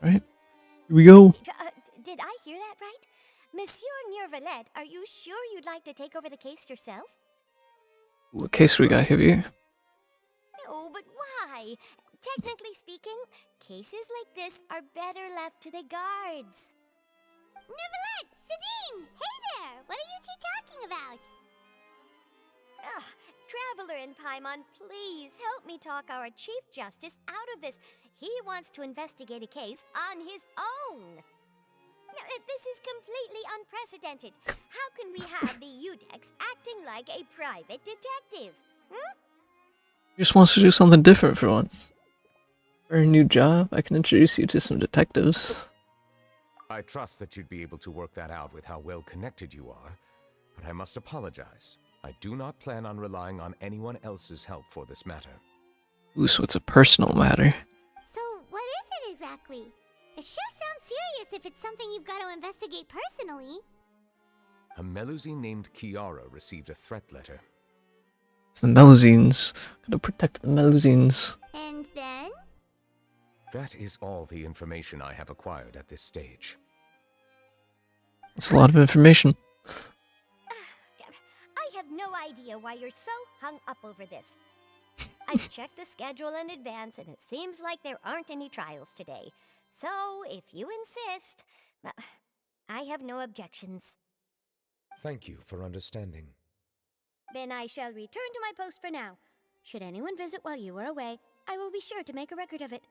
Right? Here we go. Did I hear that right? Monsieur Neuvillette, are you sure you'd like to take over the case yourself? What case we got here? No, but why? Technically speaking, cases like this are better left to the guards. Neuvillette! Sidine! Hey there! What are you two talking about? Ugh, Traveler in Paimon, please help me talk our Chief Justice out of this. He wants to investigate a case on his own. Now, this is completely unprecedented. How can we have the Udex acting like a private detective? He just wants to do something different for once. For a new job, I can introduce you to some detectives. I trust that you'd be able to work that out with how well connected you are, but I must apologize. I do not plan on relying on anyone else's help for this matter. Ooh, so it's a personal matter. So, what is it exactly? It sure sounds serious if it's something you've got to investigate personally. A Melusine named Kiara received a threat letter. It's the Melusines. Gotta protect the Melusines. And then? That is all the information I have acquired at this stage. That's a lot of information. I have no idea why you're so hung up over this. I've checked the schedule in advance, and it seems like there aren't any trials today. So, if you insist, I have no objections. Thank you for understanding. Then I shall return to my post for now. Should anyone visit while you are away, I will be sure to make a record of it.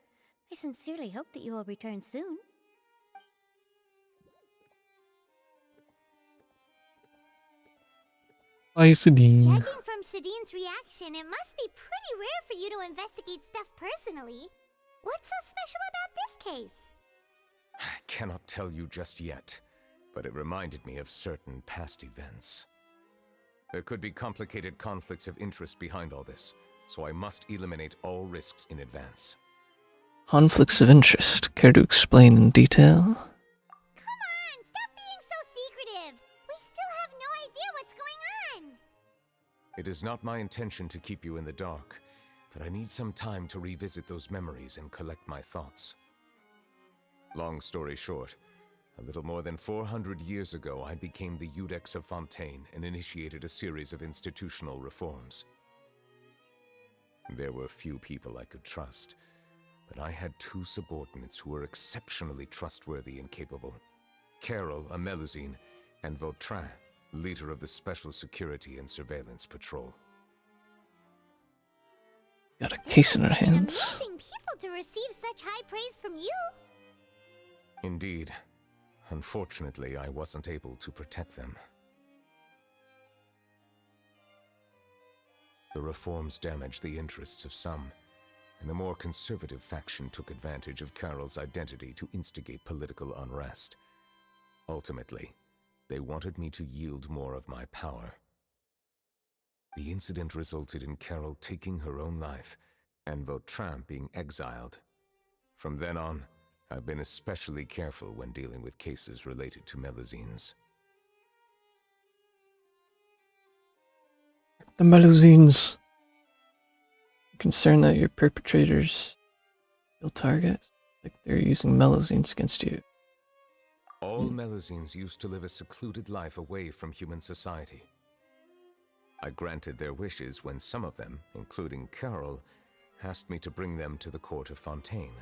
I sincerely hope that you will return soon. Bye, Sidine. Judging from Sidine's reaction, it must be pretty rare for you to investigate stuff personally. What's so special about this case? I cannot tell you just yet, but it reminded me of certain past events. There could be complicated conflicts of interest behind all this, so I must eliminate all risks in advance. Conflicts of interest. Care to explain in detail? Come on, stop being so secretive! We still have no idea what's going on! It is not my intention to keep you in the dark, but I need some time to revisit those memories and collect my thoughts. Long story short, a little more than 400 years ago, I became the Udex of Fontaine and initiated a series of institutional reforms. There were few people I could trust, but I had two subordinates who were exceptionally trustworthy and capable. Carol, a Melusine, and Vautrin, leader of the Special Security and Surveillance Patrol. Got a case in our hands. Amazing people to receive such high praise from you! Indeed. Unfortunately, I wasn't able to protect them. The reforms damaged the interests of some, and the more conservative faction took advantage of Carol's identity to instigate political unrest. Ultimately, they wanted me to yield more of my power. The incident resulted in Carol taking her own life, and Vautrin being exiled. From then on, I've been especially careful when dealing with cases related to Melusines. The Melusines. You're concerned that your perpetrators kill targets? Like they're using Melusines against you. All Melusines used to live a secluded life away from human society. I granted their wishes when some of them, including Carol, asked me to bring them to the court of Fontaine.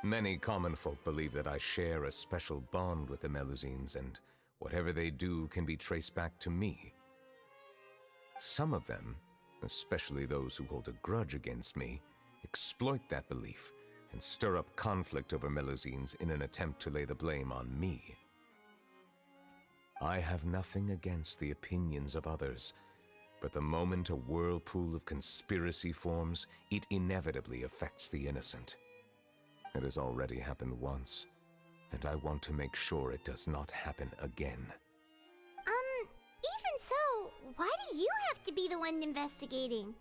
Many common folk believe that I share a special bond with the Melusines, and whatever they do can be traced back to me. Some of them, especially those who hold a grudge against me, exploit that belief and stir up conflict over Melusines in an attempt to lay the blame on me. I have nothing against the opinions of others, but the moment a whirlpool of conspiracy forms, it inevitably affects the innocent. It has already happened once, and I want to make sure it does not happen again. Even so, why do you have to be the one investigating?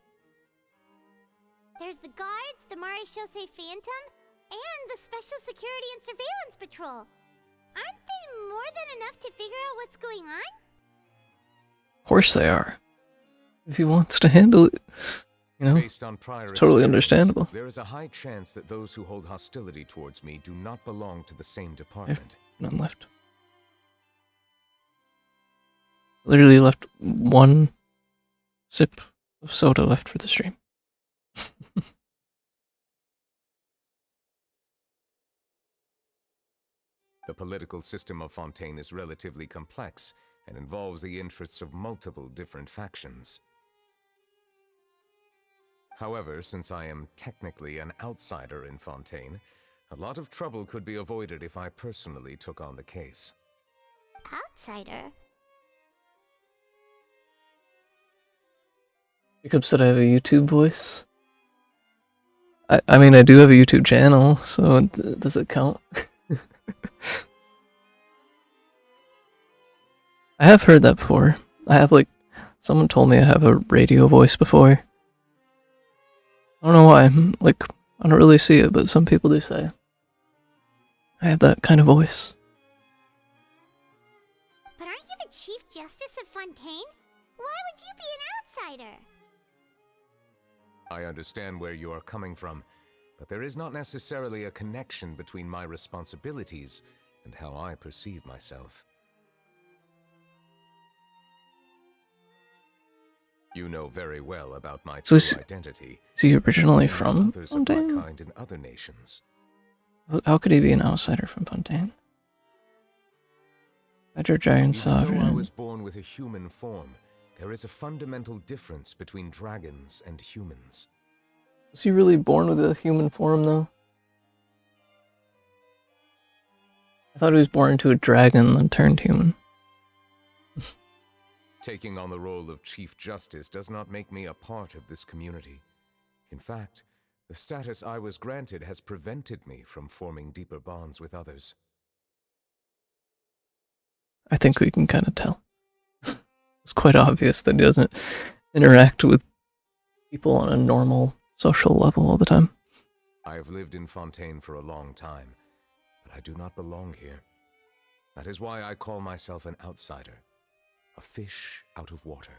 There's the guards, the Maréchaussée Phantom, and the Special Security and Surveillance Patrol. Aren't they more than enough to figure out what's going on? Of course they are. If he wants to handle it. You know, Based on prior it's totally experience, understandable. there is a high chance that those who hold hostility towards me do not belong to the same department. None left. Literally left one sip of soda left for the stream. The political system of Fontaine is relatively complex and involves the interests of multiple different factions. However, since I am technically an outsider in Fontaine, a lot of trouble could be avoided if I personally took on the case. Outsider? Jacob said I have a YouTube voice. I mean, I do have a YouTube channel, so does it count? I have heard that before. I have, like, someone told me I have a radio voice before. I don't know why. Like, I don't really see it, but some people do say I have that kind of voice. But aren't you the Chief Justice of Fontaine? Why would you be an outsider? I understand where you are coming from, but there is not necessarily a connection between my responsibilities and how I perceive myself. You know very well about my true identity. Is he originally from others of Fontaine? my kind in other nations. How could he be an outsider from Fontaine? Hydro Giant Even though I Sovereign. was born with a human form, there is a fundamental difference between dragons and humans. Was he really born with a human form, though? I thought he was born into a dragon and turned human. Taking on the role of Chief Justice does not make me a part of this community. In fact, the status I was granted has prevented me from forming deeper bonds with others. I think we can kind of tell. It's quite obvious that he doesn't interact with people on a normal social level all the time. I have lived in Fontaine for a long time, but I do not belong here. That is why I call myself an outsider. A fish out of water.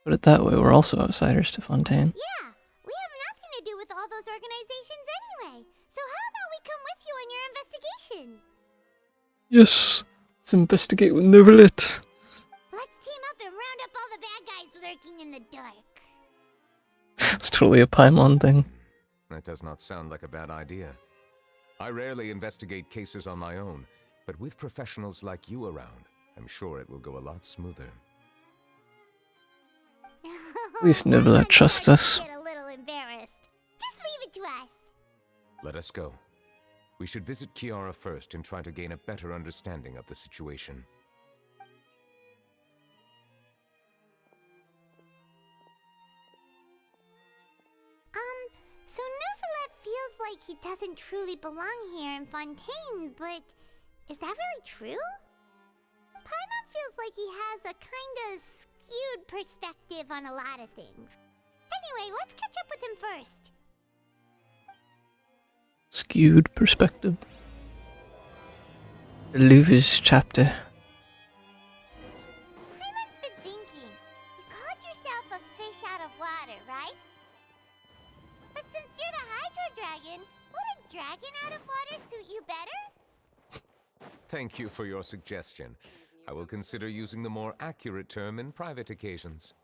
Put it that way, we're also outsiders to Fontaine. Yeah, we have nothing to do with all those organizations anyway. So how about we come with you on your investigation? Yes! Let's investigate with Neuvillette! Let's team up and round up all the bad guys lurking in the dark. It's totally a Paimon thing. That does not sound like a bad idea. I rarely investigate cases on my own, but with professionals like you around, I'm sure it will go a lot smoother. At least Neuvillette trusts us. Get a little embarrassed. Just leave it to us. Let us go. We should visit Kiara first and try to gain a better understanding of the situation. So Neuvillette feels like he doesn't truly belong here in Fontaine, but is that really true? Paimon feels like he has a kinda skewed perspective on a lot of things. Anyway, let's catch up with him first. Skewed perspective. The Louvre's chapter. Paimon's been thinking. You called yourself a fish out of water, right? But since you're the Hydro Dragon, would a dragon out of water suit you better? Thank you for your suggestion. I will consider using the more accurate term in private occasions.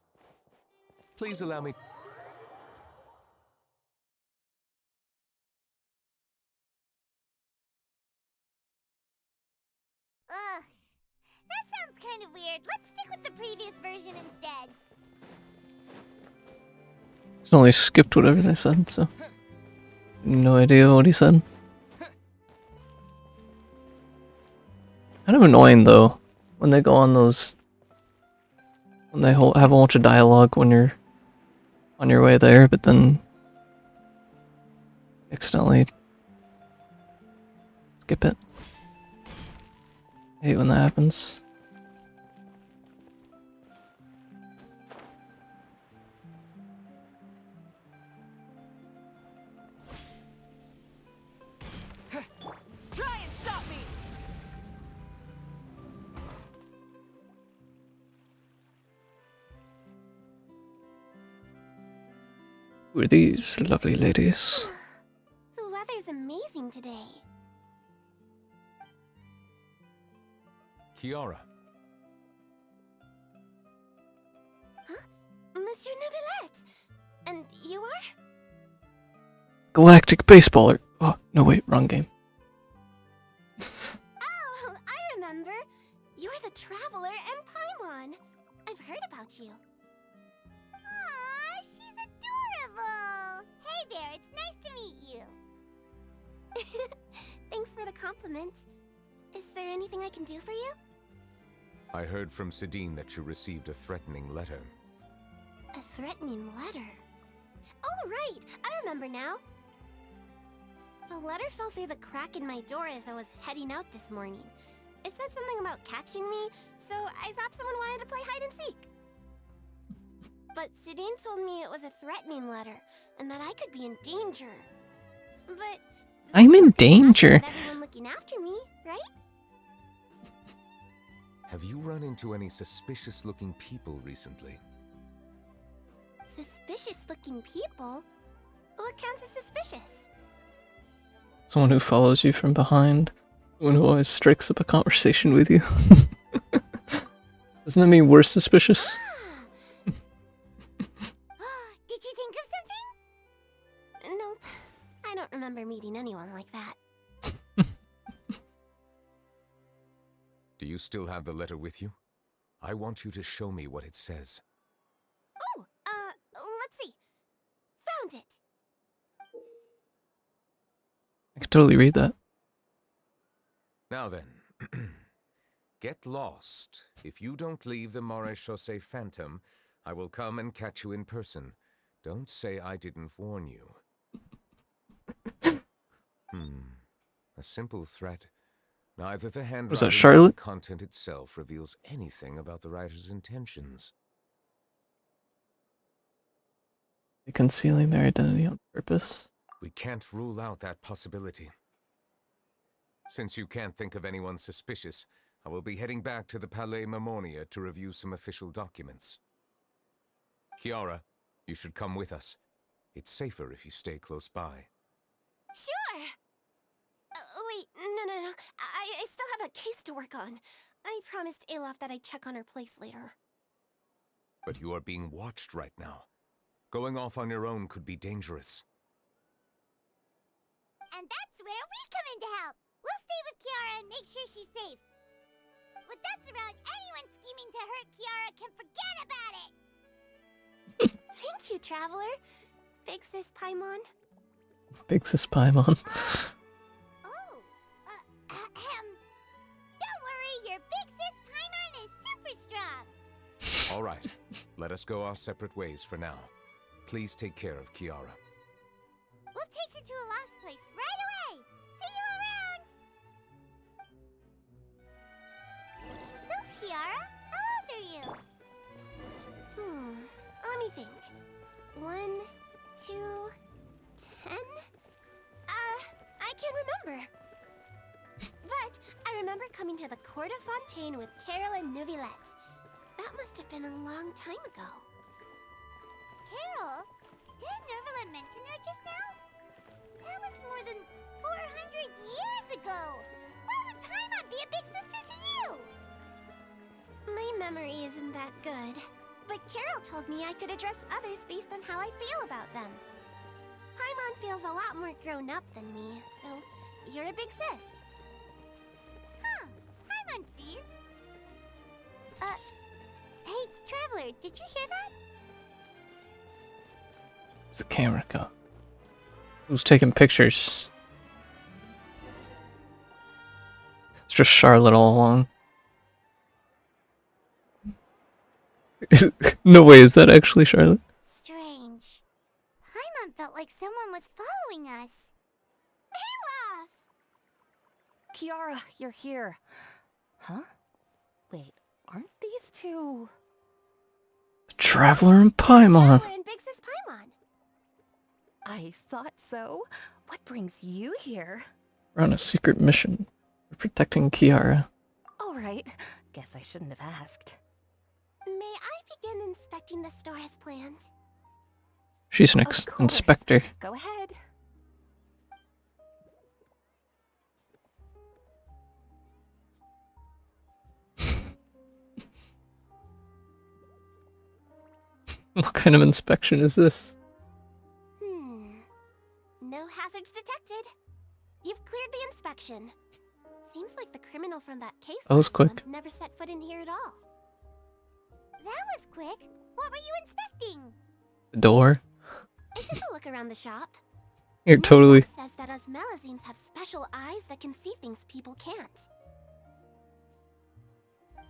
Please allow me... Ugh. That sounds kind of weird. Let's stick with the previous version instead. He's only skipped whatever they said, so... No idea what he said. Kind of annoying, though, when they go on those... When they have a bunch of dialogue when you're on your way there, but then... accidentally... skip it. I hate when that happens. Try and stop me! Who are these lovely ladies? The weather's amazing today. Kiara, Monsieur Neuvillette! And you are? Galactic Baseballer. Oh, no, wait, wrong game. Oh, I remember. You're the Traveler and Paimon. I've heard about you. Aw, she's adorable. Hey there, it's nice to meet you. Thanks for the compliment. Is there anything I can do for you? I heard from Sidine that you received a threatening letter. A threatening letter? Oh, right! I remember now. The letter fell through the crack in my door as I was heading out this morning. It said something about catching me, so I thought someone wanted to play hide and seek. But Sidine told me it was a threatening letter, and that I could be in danger. But I'm in danger. everyone looking after me, right? Have you run into any suspicious-looking people recently? Suspicious-looking people? What counts as suspicious? Someone who follows you from behind. Someone who always strikes up a conversation with you. Doesn't that mean we're suspicious? Did you think of something? Nope. I don't remember meeting anyone like that. Do you still have the letter with you? I want you to show me what it says. Oh, let's see. Found it. I could totally read that. Now then, get lost. If you don't leave the Maréchaussée Phantom, I will come and catch you in person. Don't say I didn't warn you. A simple threat. Neither the handwriting nor the Charlotte? content itself reveals anything about the writer's intentions. They're concealing their identity on purpose. We can't rule out that possibility. Since you can't think of anyone suspicious, I will be heading back to the Palais Mermonia to review some official documents. Kiara, you should come with us. It's safer if you stay close by. Sure. Wait, no. I still have a case to work on. I promised Alof that I'd check on her place later. But you are being watched right now. Going off on your own could be dangerous. And that's where we come in to help. We'll stay with Kiara and make sure she's safe. With us around, anyone scheming to hurt Kiara can forget about it. Thank you, Traveler. Big Sis Paimon. Big Sis Paimon. Don't worry, your Big Sis Paimon is super strong. All right, let us go our separate ways for now. Please take care of Kiara. We'll take her to a lost place right away. See you around. So, Kiara, how old are you? Let me think. 1, 2, 10? I can't remember. But I remember coming to the court of Fontaine with Carol and Neuvillette. That must have been a long time ago. Carol? Didn't Neuvillette mention her just now? That was more than 400 years ago. Why would Paimon be a big sister to you? My memory isn't that good. But Carol told me I could address others based on how I feel about them. Paimon feels a lot more grown up than me, so you're a big sis. Huh, Paimon sees. Hey, Traveler, did you hear that? Where's the camera go? Who's taking pictures? It's just Charlotte all along. No way, is that actually Charlotte? Strange. Paimon felt like someone was following us. Olaf! Kiara, you're here. Huh? Wait, aren't these two... Traveler and Paimon. Traveler and Big Sis Paimon. I thought so. What brings you here? We're on a secret mission. We're protecting Kiara. All right. Guess I shouldn't have asked. May I begin inspecting the store as planned? She's an Of course. inspector. Go ahead. What kind of inspection is this? No hazards detected. You've cleared the inspection. Seems like the criminal from that case That was last quick. month never set foot in here at all. That was quick. What were you inspecting? The door? I took a look around the shop. You're totally. Neuvillette says that us Melazines have special eyes that can see things people can't.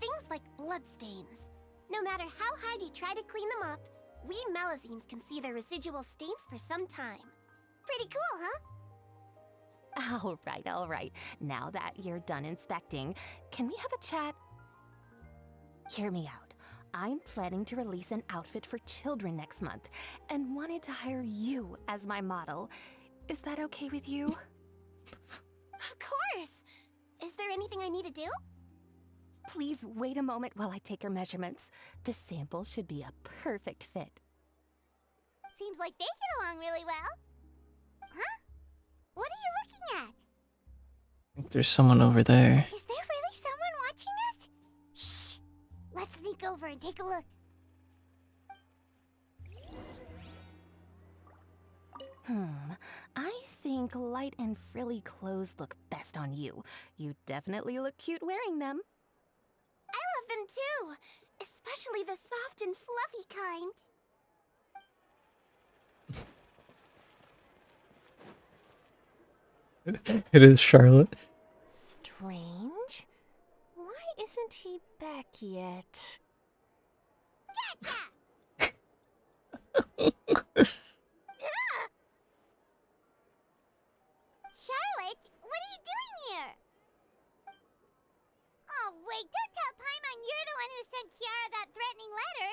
Things like bloodstains. No matter how hard you try to clean them up, we Melazines can see their residual stains for some time. Pretty cool, huh? All right. Now that you're done inspecting, can we have a chat? Hear me out. I'm planning to release an outfit for children next month and wanted to hire you as my model. Is that okay with you? Of course! Is there anything I need to do? Please wait a moment while I take your measurements. The sample should be a perfect fit. Seems like they get along really well. Huh? What are you looking at? I think there's someone over there. Is there really someone watching us? Shh! Let's sneak over and take a look. I think light and frilly clothes look best on you. You definitely look cute wearing them. I love them too! Especially the soft and fluffy kind. It is Charlotte. Strange. Why isn't he back yet? Gotcha! Charlotte, what are you doing here? Oh, wait, don't tell Paimon you're the one who sent Kiara that threatening letter.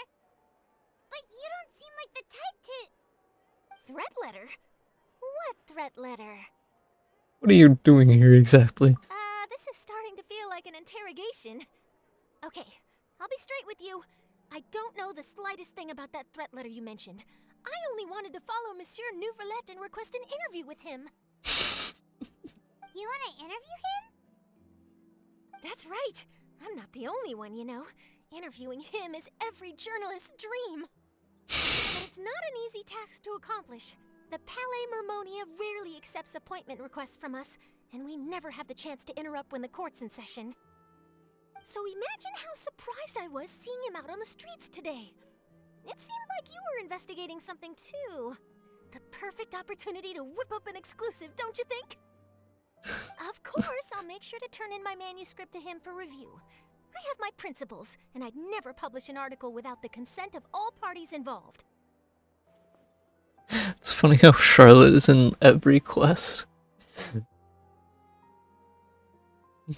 But you don't seem like the type to... Threat letter? What threat letter? What are you doing here exactly? This is starting to feel like an interrogation. Okay, I'll be straight with you. I don't know the slightest thing about that threat letter you mentioned. I only wanted to follow Monsieur Neuvillette and request an interview with him. You want to interview him? That's right. I'm not the only one, you know. Interviewing him is every journalist's dream. But it's not an easy task to accomplish. The Palais Mermonia rarely accepts appointment requests from us, and we never have the chance to interrupt when the court's in session. So imagine how surprised I was seeing him out on the streets today. It seemed like you were investigating something too. The perfect opportunity to whip up an exclusive, don't you think? Of course, I'll make sure to turn in my manuscript to him for review. I have my principles, and I'd never publish an article without the consent of all parties involved. It's funny how Charlotte is in every quest.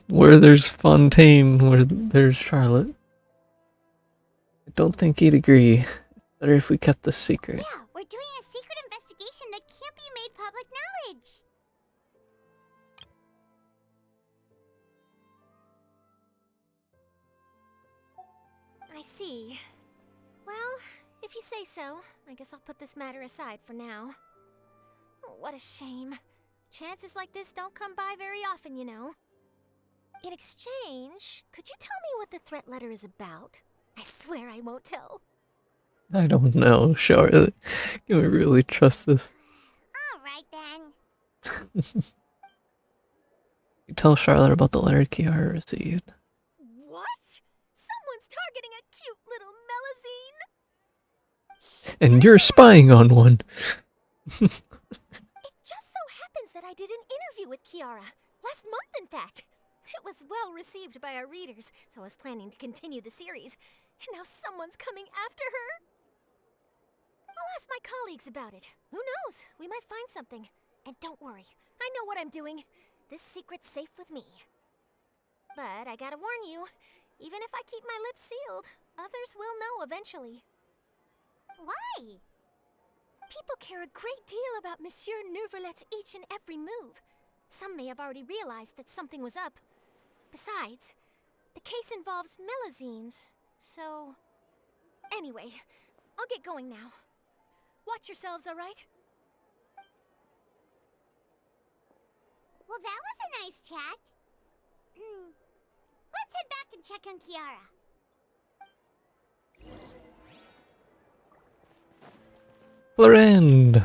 Where there's Fontaine, where there's Charlotte. I don't think he'd agree. It's better if we kept this secret. Yeah, we're doing a secret investigation that can't be made public knowledge. I see. Well, if you say so, I guess I'll put this matter aside for now. Oh, what a shame. Chances like this don't come by very often, you know. In exchange, could you tell me what the threat letter is about? I swear I won't tell. I don't know, Charlotte. Can we really trust this? Alright then. You tell Charlotte about the letter Kiara received. What? Someone's targeting a cute little Melazine? And you're spying on one. It just so happens that I did an interview with Kiara. Last month, in fact. It was well received by our readers, so I was planning to continue the series. And now someone's coming after her. I'll ask my colleagues about it. Who knows? We might find something. And don't worry, I know what I'm doing. This secret's safe with me. But I gotta warn you, even if I keep my lips sealed, others will know eventually. Why? People care a great deal about Monsieur Neuvillette's each and every move. Some may have already realized that something was up. Besides, the case involves Melazines, so... Anyway, I'll get going now. Watch yourselves, all right? Well, that was a nice chat. Let's head back and check on Kiara. Florend!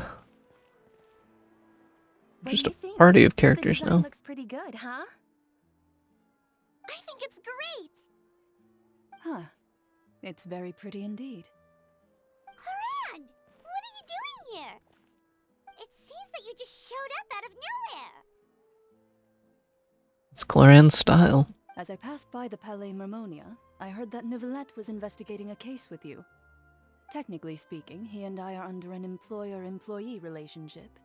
What Just do a you think? party of The characters design now. looks pretty good, huh? I think it's great! Huh. It's very pretty indeed. Cloran! What are you doing here? It seems that you just showed up out of nowhere. It's Cloran's style. As I passed by the Palais Mermonia, I heard that Neuvillette was investigating a case with you. Technically speaking, he and I are under an employer-employee relationship.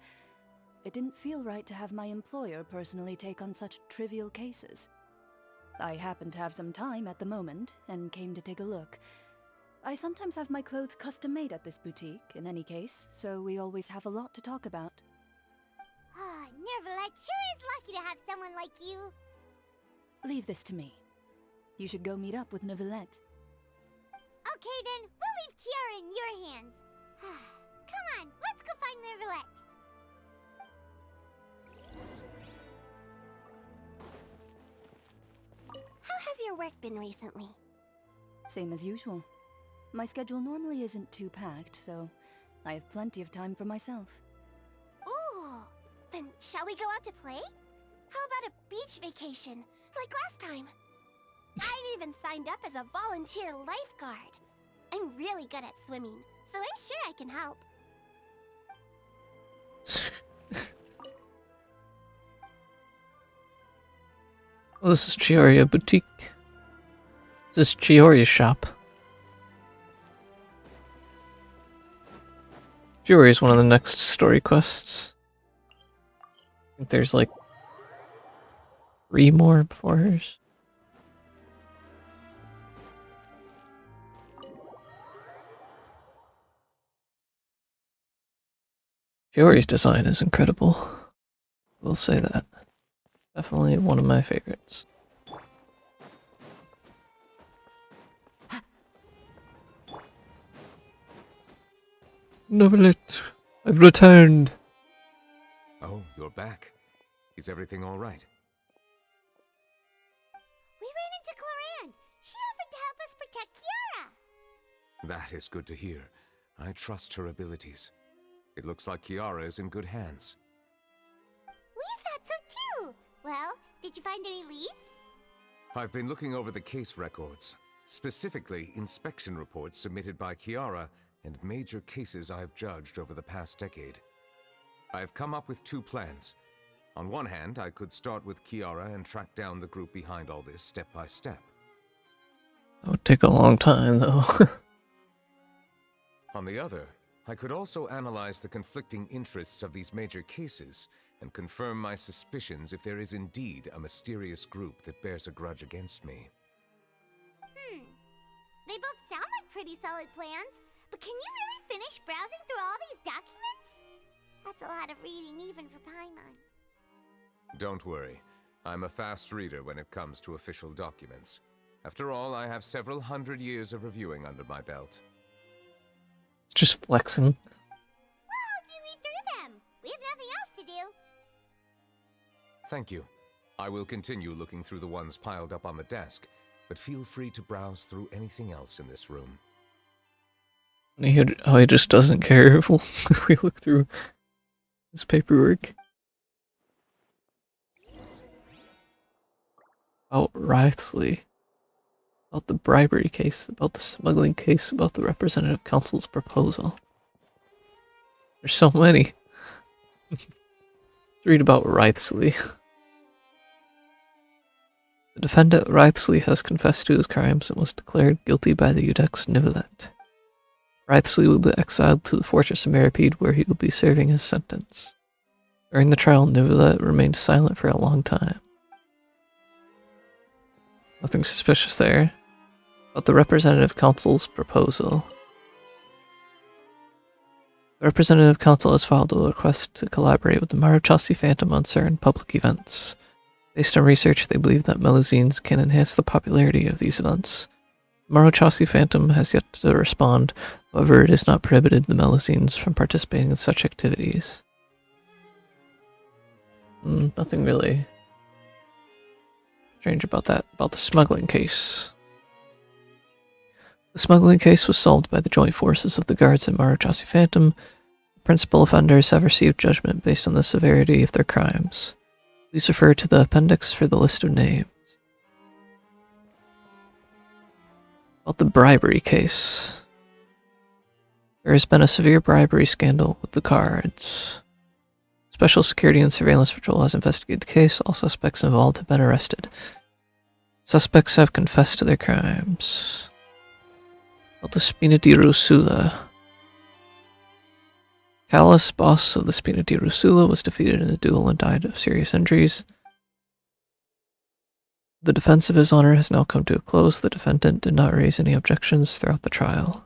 It didn't feel right to have my employer personally take on such trivial cases. I happen to have some time at the moment, and came to take a look. I sometimes have my clothes custom-made at this boutique, in any case, so we always have a lot to talk about. Ah, Neuvillette sure is lucky to have someone like you. Leave this to me. You should go meet up with Neuvillette. Okay then, we'll leave Kiara in your hands. Come on, let's go find Neuvillette. How has your work been recently? Same as usual. My schedule normally isn't too packed, so I have plenty of time for myself. Ooh, then shall we go out to play? How about a beach vacation, like last time? I've even signed up as a volunteer lifeguard. I'm really good at swimming, so I'm sure I can help. Oh, this is Chioriya Boutique. This is Chioriya's shop. Chioriya is one of the next story quests. I think there's like 3 more before hers. Chioriya's design is incredible. We'll say that. Definitely one of my favorites. Neuvillette, I've returned. Oh, you're back. Is everything all right? We ran into Cloran. She offered to help us protect Kiara. That is good to hear. I trust her abilities. It looks like Kiara is in good hands. We thought so too. Well, did you find any leads? I've been looking over the case records, specifically inspection reports submitted by Kiara and major cases I have judged over the past decade. I have come up with 2 plans. On one hand, I could start with Kiara and track down the group behind all this step by step. That would take a long time, though. On the other, I could also analyze the conflicting interests of these major cases and confirm my suspicions if there is indeed a mysterious group that bears a grudge against me. They both sound like pretty solid plans, but can you really finish browsing through all these documents? That's a lot of reading even for Paimon. Don't worry. I'm a fast reader when it comes to official documents. After all, I have several hundred years of reviewing under my belt. Just flexing. We'll help you read through them. We have nothing else to do. Thank you. I will continue looking through the ones piled up on the desk, but feel free to browse through anything else in this room. He just doesn't care if we look through his paperwork. About Wriothesley. About the bribery case, about the smuggling case, about the representative council's proposal. There's so many. Read about Wriothesley. The defendant Wriothesley has confessed to his crimes and was declared guilty by the Iudex Neuvillette. Wriothesley will be exiled to the fortress of Meripede, where he will be serving his sentence. During the trial, Neuvillette remained silent for a long time. Nothing suspicious there. About the representative council's proposal. The representative council has filed a request to collaborate with the Maruchasi Phantom on certain public events. Based on research, they believe that Melusines can enhance the popularity of these events. Marochasi Phantom has yet to respond. However, it has not prohibited the Melusines from participating in such activities. Nothing really strange about that. About the smuggling case. The smuggling case was solved by the joint forces of the guards and Marochasi Phantom. The principal offenders have received judgment based on the severity of their crimes. Please refer to the appendix for the list of names. About the bribery case. There has been a severe bribery scandal with the cards. Special Security and Surveillance Patrol has investigated the case. All suspects involved have been arrested. Suspects have confessed to their crimes. About the Spina di Rusula. Callus, boss of the Spina di Rusula, was defeated in a duel and died of serious injuries. The defense of his honor has now come to a close. The defendant did not raise any objections throughout the trial.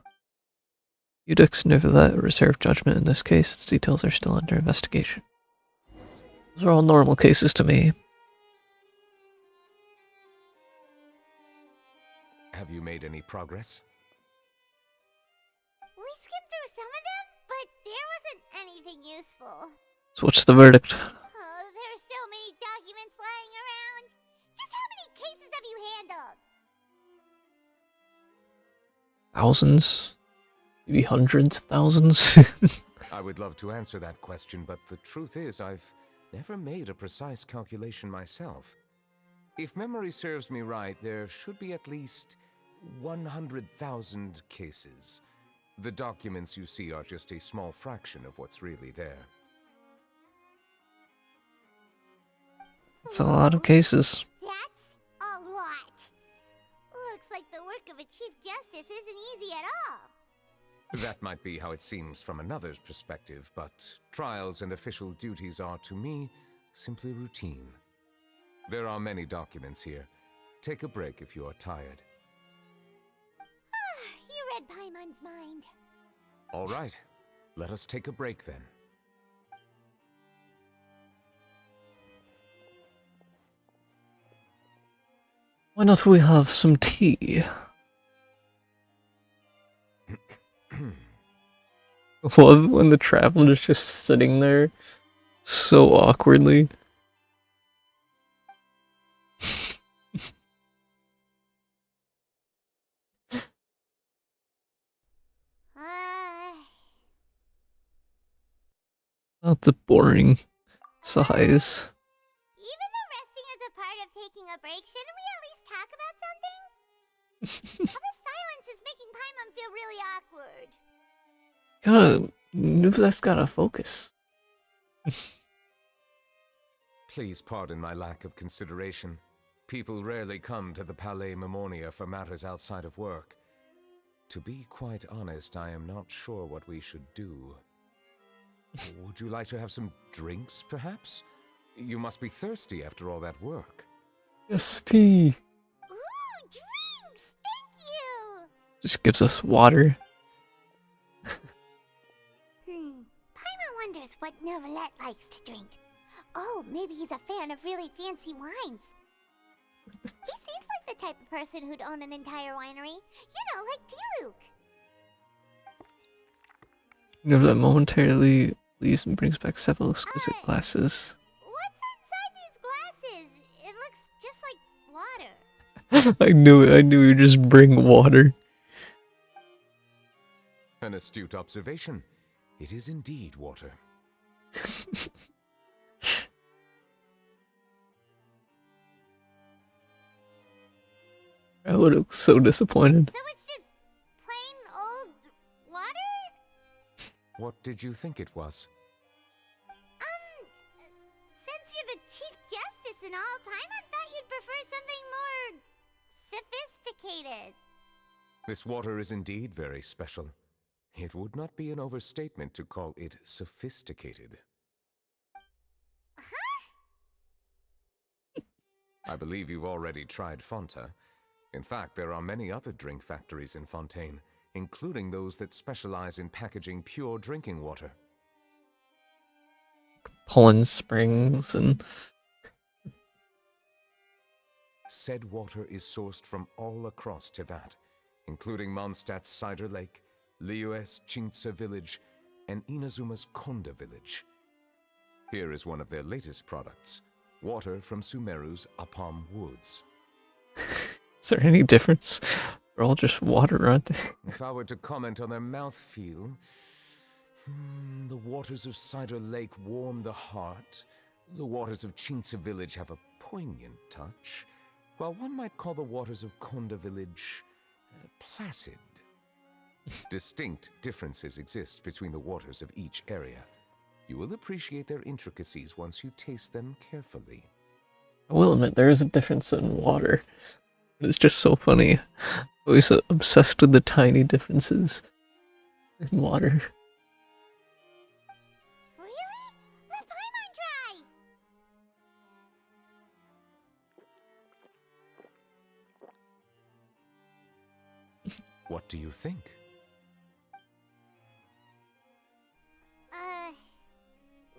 Udix Neuvillette reserved judgment in this case. Its details are still under investigation. Those are all normal cases to me. Have you made any progress? We skimmed through some of them, but there wasn't anything useful. So what's the verdict? Oh, there's so many documents lying around. Just how many cases have you handled? Thousands? Maybe hundreds of thousands? I would love to answer that question, but the truth is I've never made a precise calculation myself. If memory serves me right, there should be at least 100,000 cases. The documents you see are just a small fraction of what's really there. It's a lot of cases. That's a lot. Looks like the work of a Chief Justice isn't easy at all. That might be how it seems from another's perspective, but trials and official duties are, to me, simply routine. There are many documents here. Take a break if you are tired. You read Paimon's mind. All right, let us take a break then. Why not we have some tea? Love when the traveler's just sitting there so awkwardly. Not the boring sighs. Even though resting is a part of taking a break, shouldn't we at least talk about something? All the silence is making Paimon feel really awkward. Neuvillette's gotta focus. Please pardon my lack of consideration. People rarely come to the Palais Mermonia for matters outside of work. To be quite honest, I am not sure what we should do. Would you like to have some drinks, perhaps? You must be thirsty after all that work. Yes, tea. Ooh, drinks! Thank you! Just gives us water. Paimon wonders what Neuvillette likes to drink. Oh, maybe he's a fan of really fancy wines. He seems like the type of person who'd own an entire winery. You know, like Diluc. Neuvillette momentarily leaves and brings back several exquisite glasses. What's inside these glasses? It looks just like water. I knew it. I knew you'd just bring water. An astute observation. It is indeed water. I would look so disappointed. So it's just plain old water? What did you think it was? Since you're the Chief Justice and all, Paimon thought you'd prefer something more sophisticated. This water is indeed very special. It would not be an overstatement to call it sophisticated. Huh? I believe you've already tried Fonta. In fact, there are many other drink factories in Fontaine, including those that specialize in packaging pure drinking water. Poland Springs and... Said water is sourced from all across Tivat. including Mondstadt's Cider Lake, Liyue's Chintsa Village, and Inazuma's Konda Village. Here is one of their latest products, water from Sumeru's Apam Woods. Is there any difference? They're all just water, aren't they? If I were to comment on their mouthfeel, the waters of Cider Lake warm the heart. The waters of Chintsa Village have a poignant touch, while one might call the waters of Konda Village placid. Distinct differences exist between the waters of each area. You will appreciate their intricacies once you taste them carefully. I will admit, there is a difference in water. It's just so funny. Always obsessed with the tiny differences in water. Really? Let Paimon try! What do you think?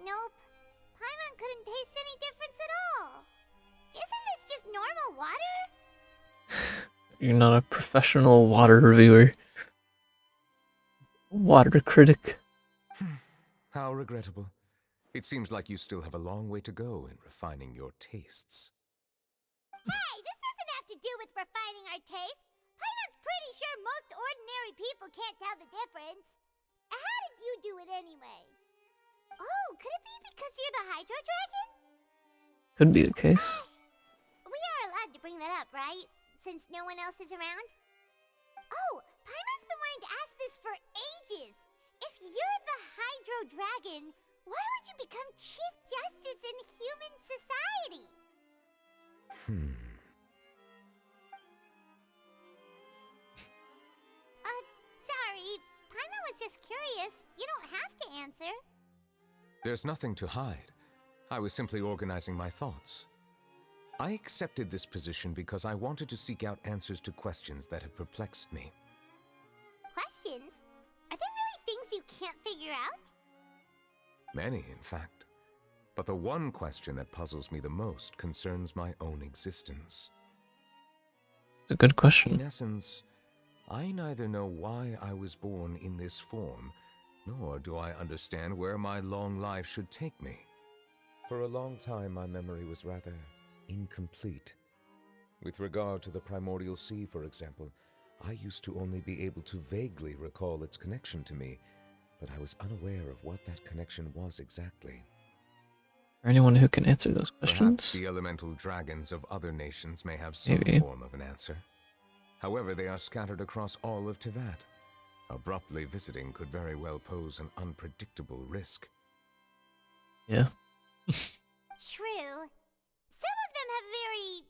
Nope. Paimon couldn't taste any difference at all. Isn't this just normal water? You're not a professional water reviewer. Water critic. How regrettable. It seems like you still have a long way to go in refining your tastes. Hey, this doesn't have to do with refining our taste. Paimon's pretty sure most ordinary people can't tell the difference. How did you do it anyway? Oh, could it be because you're the Hydro Dragon? Could be the case. We are allowed to bring that up, right? Since no one else is around? Oh, Paimon's been wanting to ask this for ages. If you're the Hydro Dragon, why would you become Chief Justice in human society? Sorry. Paimon was just curious. You don't have to answer. There's nothing to hide. I was simply organizing my thoughts. I accepted this position because I wanted to seek out answers to questions that have perplexed me. Questions? Are there really things you can't figure out? Many, in fact. But the one question that puzzles me the most concerns my own existence. It's a good In question. essence, I neither know why I was born in this form, nor do I understand where my long life should take me. For a long time, my memory was rather incomplete. With regard to the primordial sea, for example, I used to only be able to vaguely recall its connection to me, but I was unaware of what that connection was exactly. For anyone who can answer those Perhaps questions. the elemental dragons of other nations may have some Maybe. form of an answer. However, they are scattered across all of Teyvat. Abruptly visiting could very well pose an unpredictable risk. Yeah. True. Some of them have very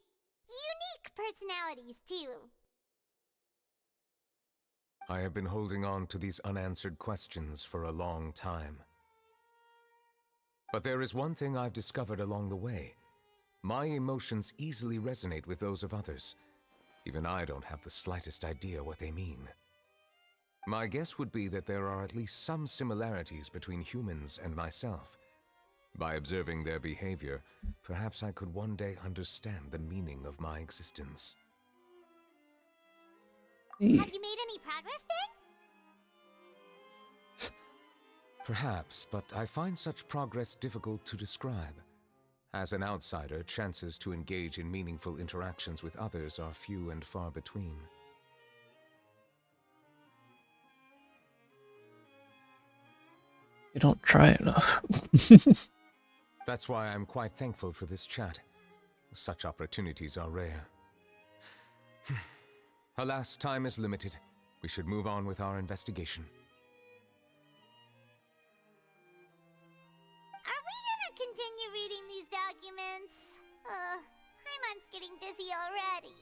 unique personalities, too. I have been holding on to these unanswered questions for a long time. But there is one thing I've discovered along the way. My emotions easily resonate with those of others. Even I don't have the slightest idea what they mean. My guess would be that there are at least some similarities between humans and myself. By observing their behavior, perhaps I could one day understand the meaning of my existence. Have you made any progress then? Perhaps, but I find such progress difficult to describe. As an outsider, chances to engage in meaningful interactions with others are few and far between. You don't try enough. That's why I'm quite thankful for this chat. Such opportunities are rare. Alas, time is limited. We should move on with our investigation. Are we gonna continue reading these documents? Paimon's getting dizzy already.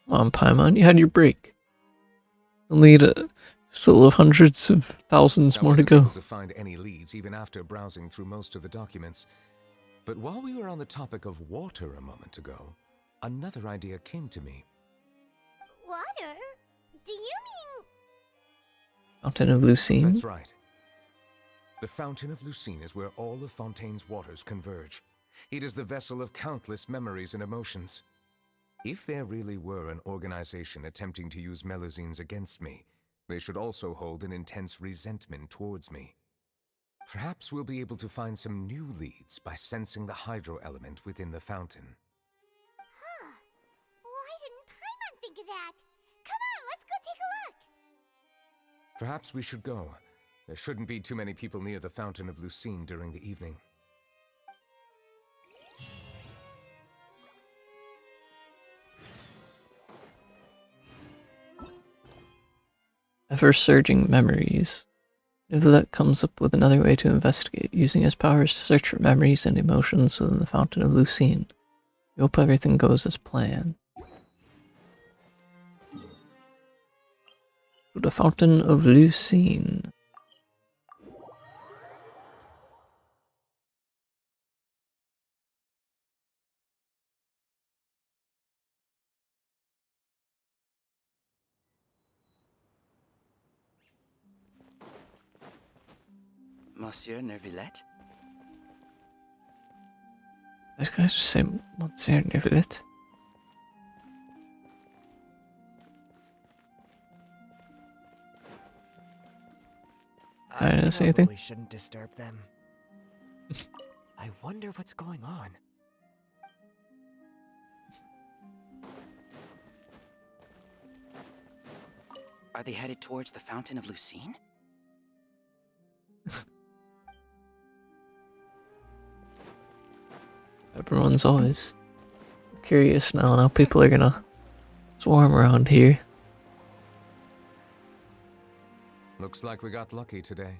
Come on, Paimon, you had your break. You'll need still have hundreds of thousands I more to wasn't go. able to find any leads even after browsing through most of the documents. But while we were on the topic of water a moment ago, another idea came to me. Water? Do you mean... Fountain of Lucine. That's right. The Fountain of Lucine is where all of Fontaine's waters converge. It is the vessel of countless memories and emotions. If there really were an organization attempting to use Melusines against me, they should also hold an intense resentment towards me. Perhaps we'll be able to find some new leads by sensing the hydro element within the fountain. Huh. Why didn't Paimon think of that? Come on, let's go take a look! Perhaps we should go. There shouldn't be too many people near the Fountain of Lucine during the evening. Ever-surging memories. Neuvillette comes up with another way to investigate, using his powers to search for memories and emotions within the Fountain of Lucine. We hope everything goes as planned. To the Fountain of Lucine. Monsieur Neuvillette? This guy's just saying, Monsieur Neuvillette. Can I say anything? We shouldn't disturb them. I wonder what's going on. Are they headed towards the Fountain of Lucine? Everyone's always curious now on how people are gonna swarm around here. Looks like we got lucky today.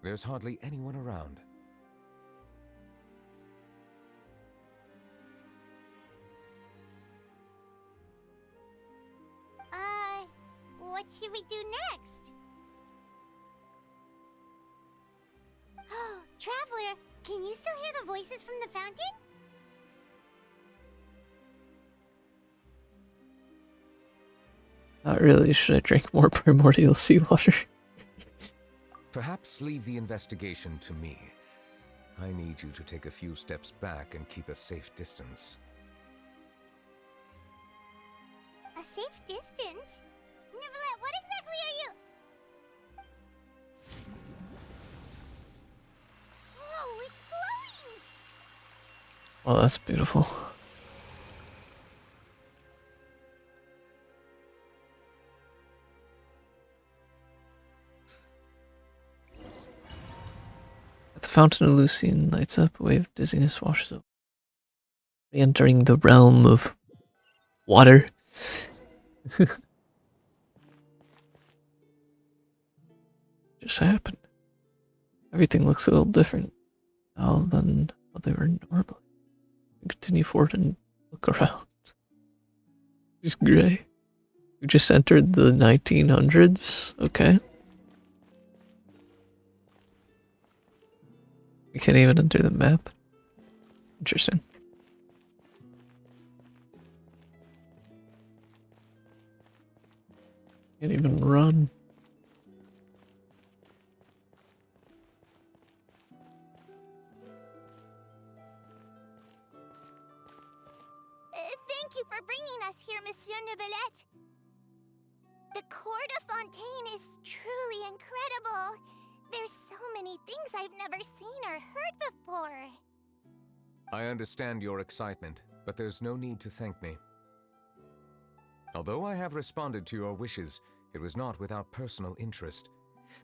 There's hardly anyone around. What should we do next? Oh, Traveler, can you still hear the voices from the fountain? Not really. Should I drink more primordial seawater? Perhaps leave the investigation to me. I need you to take a few steps back and keep a safe distance. A safe distance? Neuvillette, what exactly are you? Whoa, it's glowing! Well, that's beautiful. At the Fountain of Lucine lights up, a wave of dizziness washes over. Re-entering the realm of water. Just happened. Everything looks a little different now than what they were normally. Continue forward and look around. Just gray. You just entered the 1900s? Okay. You can't even enter the map. Interesting. Can't even run. Thank you for bringing us here, Monsieur Neuvillette. The court of Fontaine is truly incredible. There's so many things I've never seen or heard before. I understand your excitement, but there's no need to thank me. Although I have responded to your wishes, it was not without personal interest.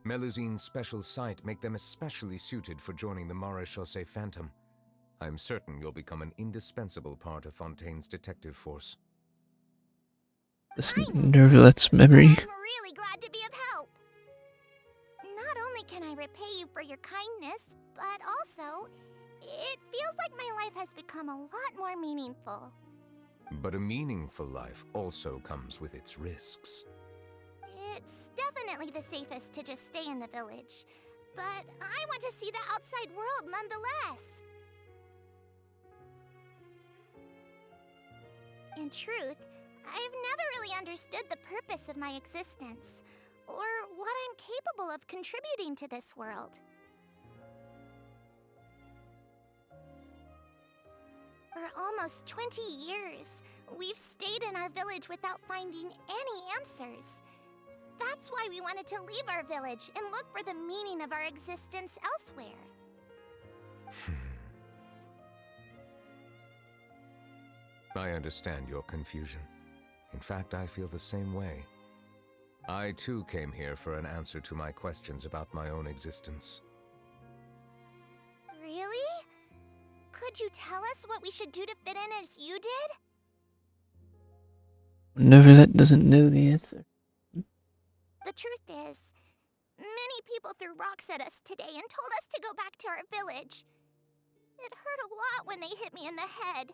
Melusine's special sight make them especially suited for joining the Maréchaussée Phantom. I'm certain you'll become an indispensable part of Fontaine's detective force. This Neuvillette's memory. I'm really glad to be of help. Not only can I repay you for your kindness, but also, it feels like my life has become a lot more meaningful. But a meaningful life also comes with its risks. It's definitely the safest to just stay in the village, but I want to see the outside world nonetheless. In truth, I've never really understood the purpose of my existence, or what I'm capable of contributing to this world. For almost 20 years, We've stayed in our village without finding any answers. That's why we wanted to leave our village and look for the meaning of our existence elsewhere. I understand your confusion. In fact, I feel the same way. I too came here for an answer to my questions about my own existence. Really? Could you tell us what we should do to fit in as you did? Neuvillette doesn't know the answer. The truth is, many people threw rocks at us today and told us to go back to our village. It hurt a lot when they hit me in the head,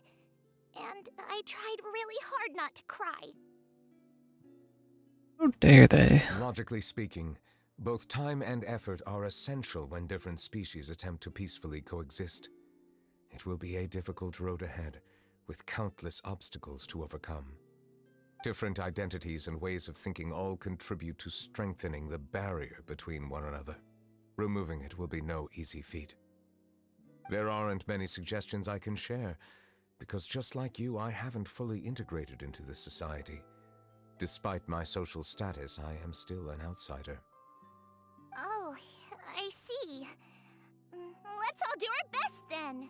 and I tried really hard not to cry. How dare they? Logically speaking, both time and effort are essential when different species attempt to peacefully coexist. It will be a difficult road ahead, with countless obstacles to overcome. Different identities and ways of thinking all contribute to strengthening the barrier between one another. Removing it will be no easy feat. There aren't many suggestions I can share, because just like you, I haven't fully integrated into this society. Despite my social status, I am still an outsider. Oh, I see. Let's all do our best then.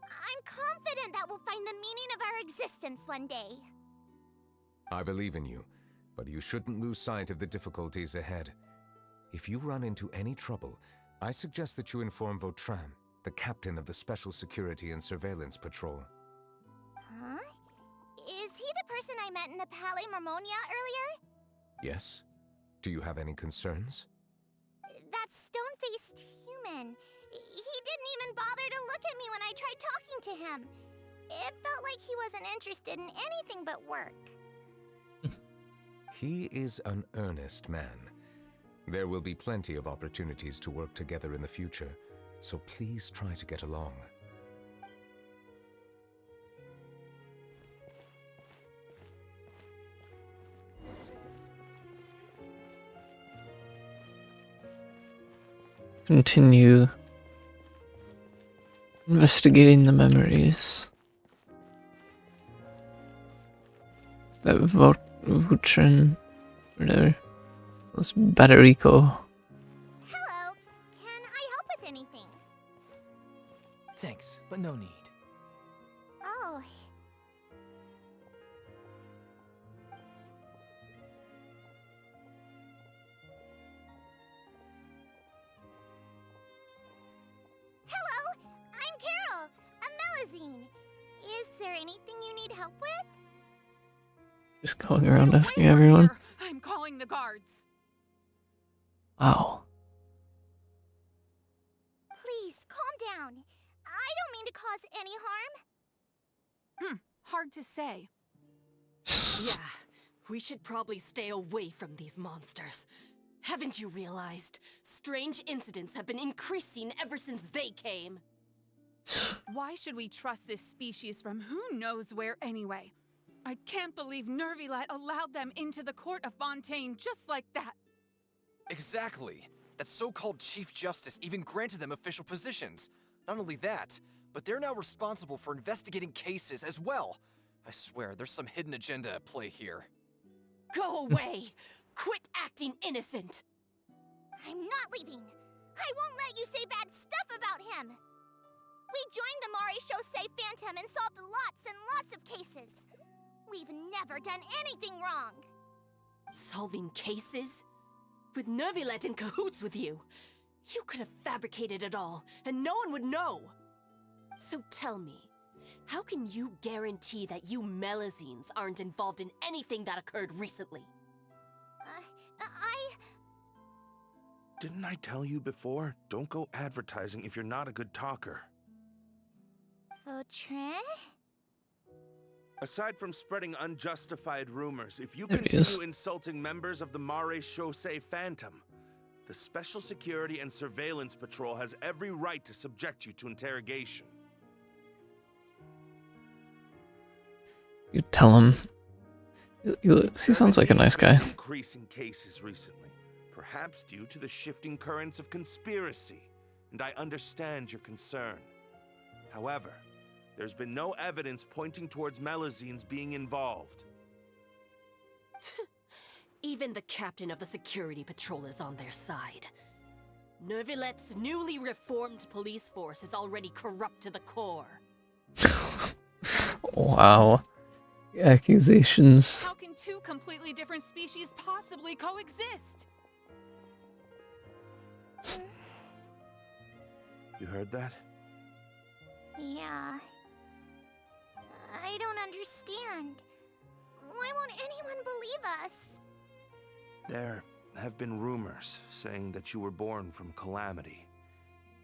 I'm confident that we'll find the meaning of our existence one day. I believe in you, but you shouldn't lose sight of the difficulties ahead. If you run into any trouble, I suggest that you inform Vautrin, the captain of the Special Security and Surveillance Patrol. Huh? Is he the person I met in the Palais Marmonia earlier? Yes? Do you have any concerns? That stone-faced human. He didn't even bother to look at me when I tried talking to him. It felt like he wasn't interested in anything but work. He is an earnest man. There will be plenty of opportunities to work together in the future, so please try to get along. Continue investigating the memories. Is that Vautrin? Whatever. That's Batterico. Hello. Can I help with anything? Thanks, but no need. Oh. Hello, I'm Carol, a Melazine. Is there anything you need help with? Just going around Get asking away from everyone. here. I'm calling the guards. Wow. Please, calm down. I don't mean to cause any harm. Hard to say. Yeah, we should probably stay away from these monsters. Haven't you realized? Strange incidents have been increasing ever since they came. Why should we trust this species from who knows where anyway? I can't believe Neuvillette allowed them into the court of Fontaine just like that. Exactly. That so-called Chief Justice even granted them official positions. Not only that, but they're now responsible for investigating cases as well. I swear, there's some hidden agenda at play here. Go away! Quit acting innocent! I'm not leaving. I won't let you say bad stuff about him. We joined the Maréchaussée Phantom and solved lots and lots of cases. We've never done anything wrong. Solving cases? With Neuvillette in cahoots with you. You could have fabricated it all, and no one would know. So tell me, how can you guarantee that you Melazines aren't involved in anything that occurred recently? Didn't I tell you before? Don't go advertising if you're not a good talker. Vautrin? Aside from spreading unjustified rumors, if you There he is. continue insulting members of the Maréchaussée Phantom, the Special Security and Surveillance Patrol has every right to subject you to interrogation. You tell him. He sounds like a nice guy. Increasing cases recently, perhaps due to the shifting currents of conspiracy, and I understand your concern. However, There's been no evidence pointing towards Melazines being involved. Even the captain of the security patrol is on their side. Neuvillette's newly reformed police force is already corrupt to the core. Wow. Accusations. How can two completely different species possibly coexist? You heard that? Yeah. I don't understand. Why won't anyone believe us? There have been rumors saying that you were born from calamity,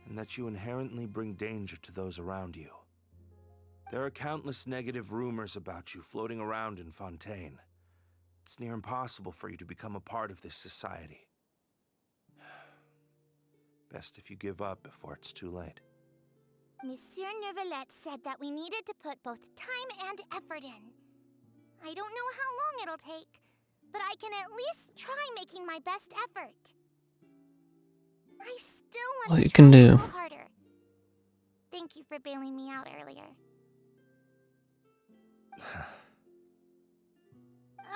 and that you inherently bring danger to those around you. There are countless negative rumors about you floating around in Fontaine. It's near impossible for you to become a part of this society. Best if you give up before it's too late. Monsieur Neuvillette said that we needed to put both time and effort in. I don't know how long it'll take, but I can at least try making my best effort. I still want All to you try can a do. little harder. Thank you for bailing me out earlier.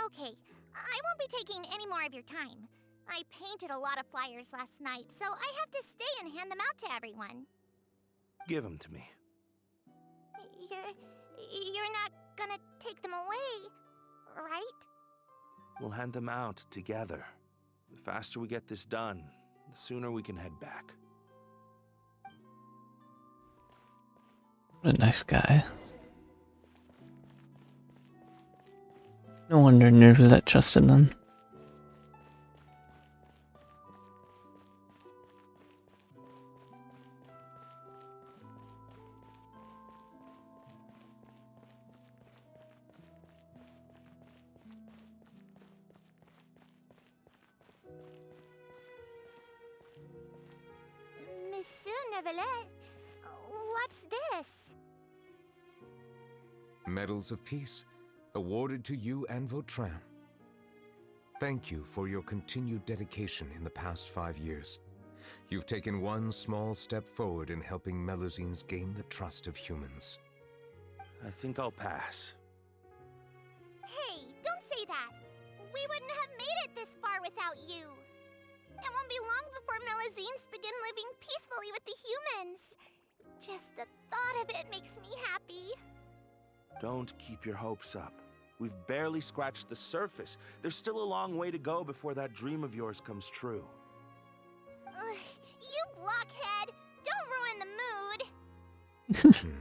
Okay, I won't be taking any more of your time. I painted a lot of flyers last night, so I have to stay and hand them out to everyone. Give them to me. You're not gonna take them away, right? We'll hand them out together. The faster we get this done, the sooner we can head back. What a nice guy. No wonder Neuvillette trusted them. Monsieur Neuvillette, what's this? Medals of Peace, awarded to you and Vautrin. Thank you for your continued dedication in the past 5 years. You've taken one small step forward in helping Melazines gain the trust of humans. I think I'll pass. Hey, don't say that. We wouldn't have made it this far without you. It won't be long before Melazines begin living peacefully with the humans. Just the thought of it makes me happy. Don't keep your hopes up. We've barely scratched the surface. There's still a long way to go before that dream of yours comes true. You blockhead! Don't ruin the mood!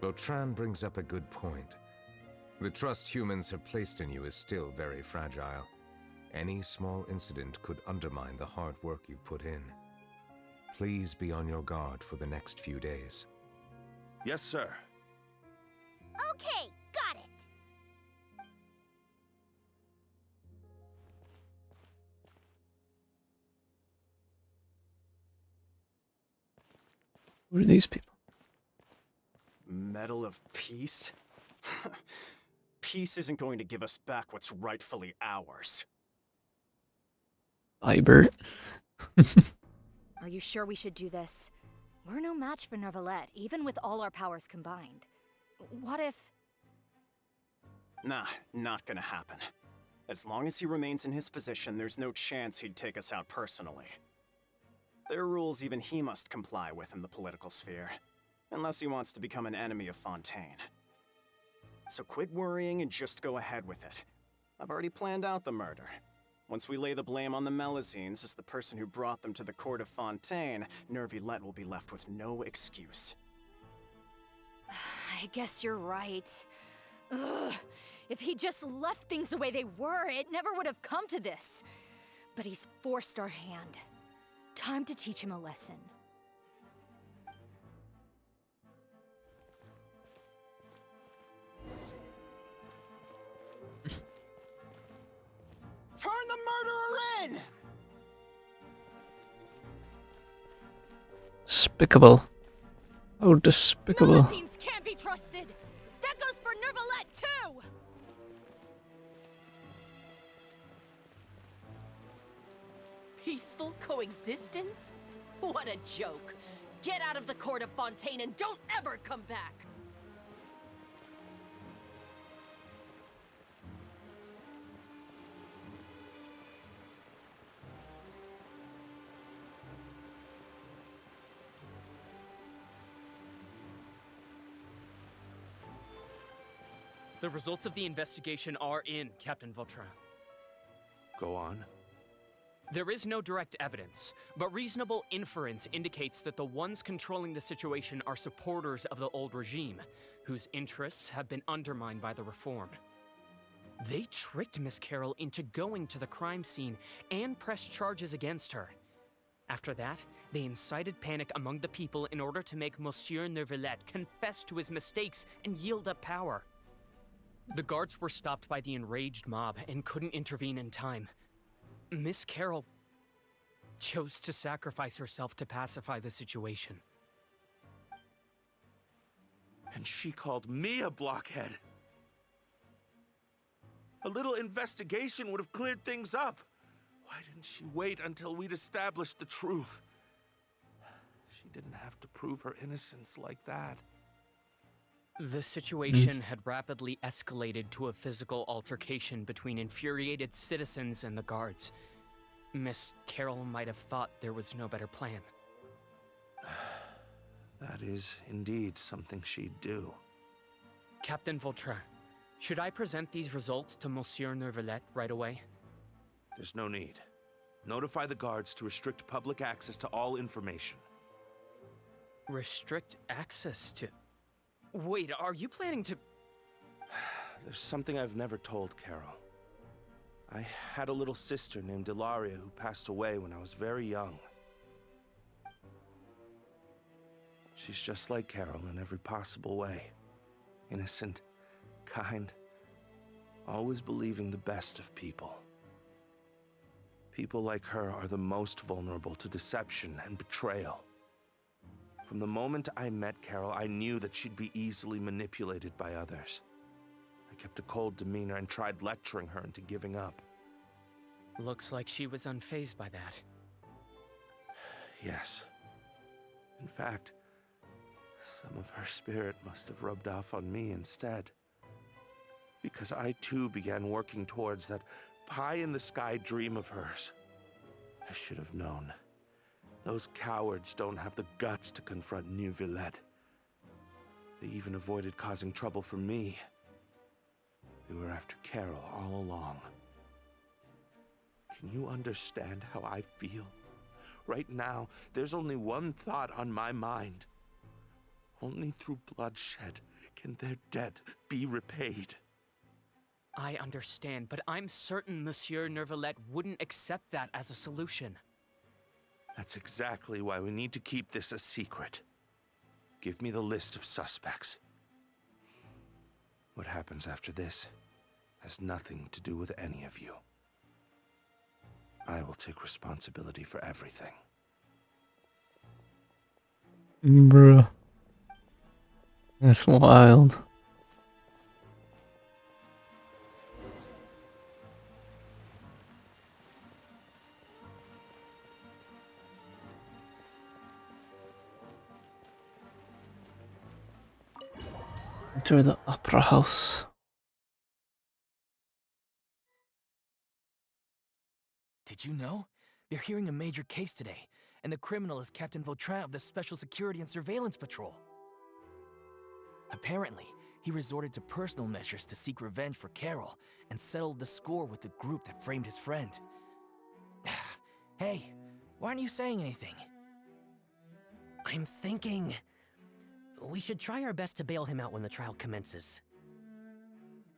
Vautrin brings up a good point. The trust humans have placed in you is still very fragile. Any small incident could undermine the hard work you've put in. Please be on your guard for the next few days. Yes, sir. Okay, got it. Who are these people? Medal of Peace? Peace isn't going to give us back what's rightfully ours. Vibert. Are you sure we should do this? We're no match for Neuvillette, even with all our powers combined. What if... Nah, not gonna happen. As long as he remains in his position, there's no chance he'd take us out personally. There are rules even he must comply with in the political sphere, unless he wants to become an enemy of Fontaine. So quit worrying and just go ahead with it. I've already planned out the murder. Once we lay the blame on the Melazines as the person who brought them to the court of Fontaine, Neuvillette will be left with no excuse. I guess you're right. Ugh. If he just left things the way they were, it never would have come to this. But he's forced our hand. Time to teach him a lesson. Turn the murderer in! Despicable. Oh, despicable. Melazines can't be trusted! That goes for Neuvillette, too! Peaceful coexistence? What a joke! Get out of the court of Fontaine and don't ever come back! The results of the investigation are in, Captain Vautrin. Go on. There is no direct evidence, but reasonable inference indicates that the ones controlling the situation are supporters of the old regime, whose interests have been undermined by the reform. They tricked Miss Carroll into going to the crime scene and pressed charges against her. After that, they incited panic among the people in order to make Monsieur Neuvillette confess to his mistakes and yield up power. The guards were stopped by the enraged mob and couldn't intervene in time. Miss Carroll chose to sacrifice herself to pacify the situation. And she called me a blockhead. A little investigation would have cleared things up. Why didn't she wait until we'd established the truth? She didn't have to prove her innocence like that. The situation had rapidly escalated to a physical altercation between infuriated citizens and the guards. Miss Carroll might have thought there was no better plan. That is indeed something she'd do. Captain Vautrin, should I present these results to Monsieur Neuvillette right away? There's no need. Notify the guards to restrict public access to all information. Restrict access to... Wait, are you planning to... There's something I've never told Carol. I had a little sister named Ilaria who passed away when I was very young. She's just like Carol in every possible way. Innocent, kind, always believing the best of people. People like her are the most vulnerable to deception and betrayal. From the moment I met Carol, I knew that she'd be easily manipulated by others. I kept a cold demeanor and tried lecturing her into giving up. Looks like she was unfazed by that. Yes. In fact, some of her spirit must have rubbed off on me instead. Because I too began working towards that pie-in-the-sky dream of hers. I should have known. Those cowards don't have the guts to confront Neuvillette. They even avoided causing trouble for me. They were after Carol all along. Can you understand how I feel? Right now, there's only one thought on my mind. Only through bloodshed can their debt be repaid. I understand, but I'm certain Monsieur Neuvillette wouldn't accept that as a solution. That's exactly why we need to keep this a secret. Give me the list of suspects. What happens after this has nothing to do with any of you. I will take responsibility for everything. Bruh. That's wild. Enter the opera house. Did you know? They're hearing a major case today, and the criminal is Captain Vautrin of the Special Security and Surveillance Patrol. Apparently, he resorted to personal measures to seek revenge for Carol and settled the score with the group that framed his friend. Hey, why aren't you saying anything? I'm thinking... we should try our best to bail him out when the trial commences.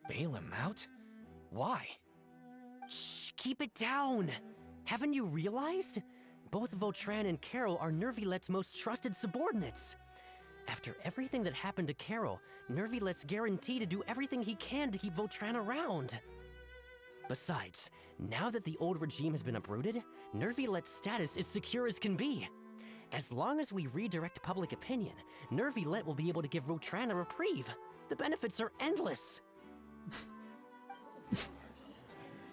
Bail him out? Why? Shh, keep it down! Haven't you realized? Both Vautrin and Carol are Neuvillette's most trusted subordinates. After everything that happened to Carol, Neuvillette's guaranteed to do everything he can to keep Vautrin around. Besides, now that the old regime has been uprooted, Neuvillette's status is secure as can be. As long as we redirect public opinion, Neuvillette will be able to give Vautrin a reprieve. The benefits are endless.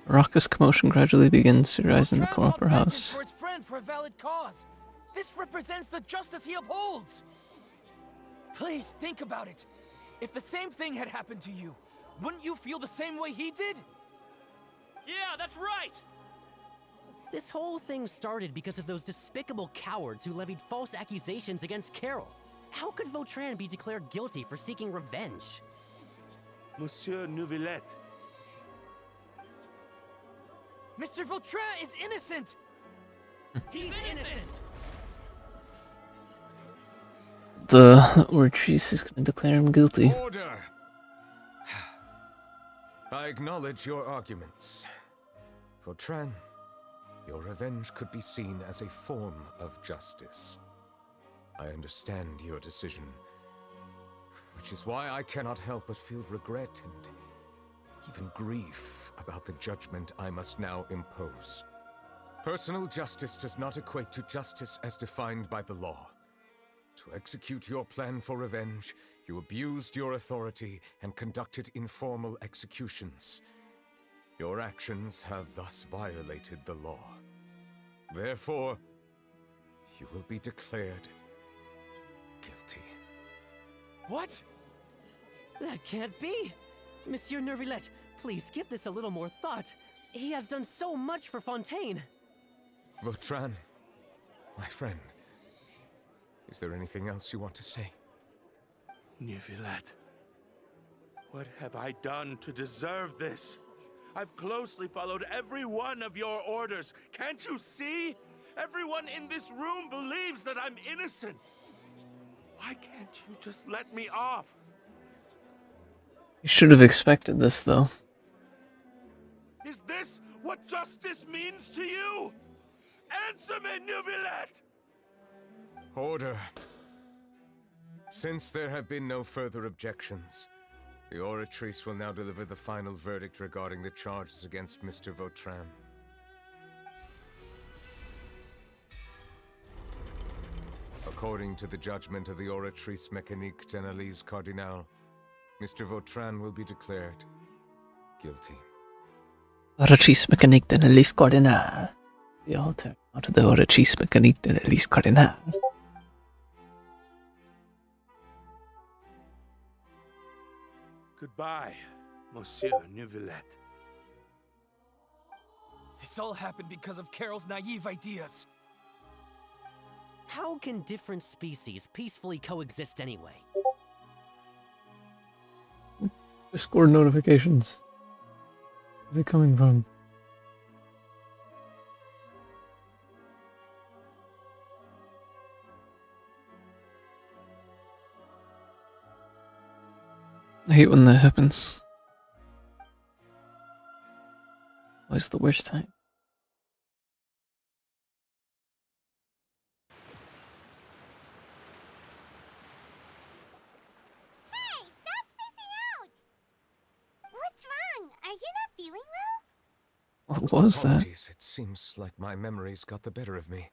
Raucous commotion gradually begins to rise in the opera house. For his friend for a valid cause. This represents the justice he upholds. Please think about it. If the same thing had happened to you, wouldn't you feel the same way he did? Yeah, that's right! This whole thing started because of those despicable cowards who levied false accusations against Carol. How could Vautrin be declared guilty for seeking revenge? Monsieur Neuvillette. Mr. Vautrin is innocent! He's innocent! The Orchis is gonna declare him guilty. Order! I acknowledge your arguments. Vautrin, your revenge could be seen as a form of justice. I understand your decision, which is why I cannot help but feel regret and even grief about the judgment I must now impose. Personal justice does not equate to justice as defined by the law. To execute your plan for revenge, you abused your authority and conducted informal executions. Your actions have thus violated the law. Therefore, you will be declared guilty. What? That can't be! Monsieur Neuvillette, please give this a little more thought. He has done so much for Fontaine. Vautrin, my friend, is there anything else you want to say? Neuvillette, what have I done to deserve this? I've closely followed every one of your orders. Can't you see? Everyone in this room believes that I'm innocent. Why can't you just let me off? You should have expected this, though. Is this what justice means to you? Answer me, Neuvillette! Order. Since there have been no further objections, the Oratrice will now deliver the final verdict regarding the charges against Mr. Vautrin. According to the judgment of the Oratrice Mécanique d'Analyse Cardinale, Mr. Vautrin will be declared guilty. Oratrice Mécanique d'Analyse Cardinale. The altar out of the Oratrice Mécanique d'Analyse Cardinale. Goodbye, Monsieur Neuvillette. This all happened because of Carol's naive ideas. How can different species peacefully coexist anyway? Discord notifications. Where are they coming from? I hate when that happens. Always the worst time. Hey, stop spacing out! What's wrong? Are you not feeling well? What was that? Apologies, it seems like my memories got the better of me.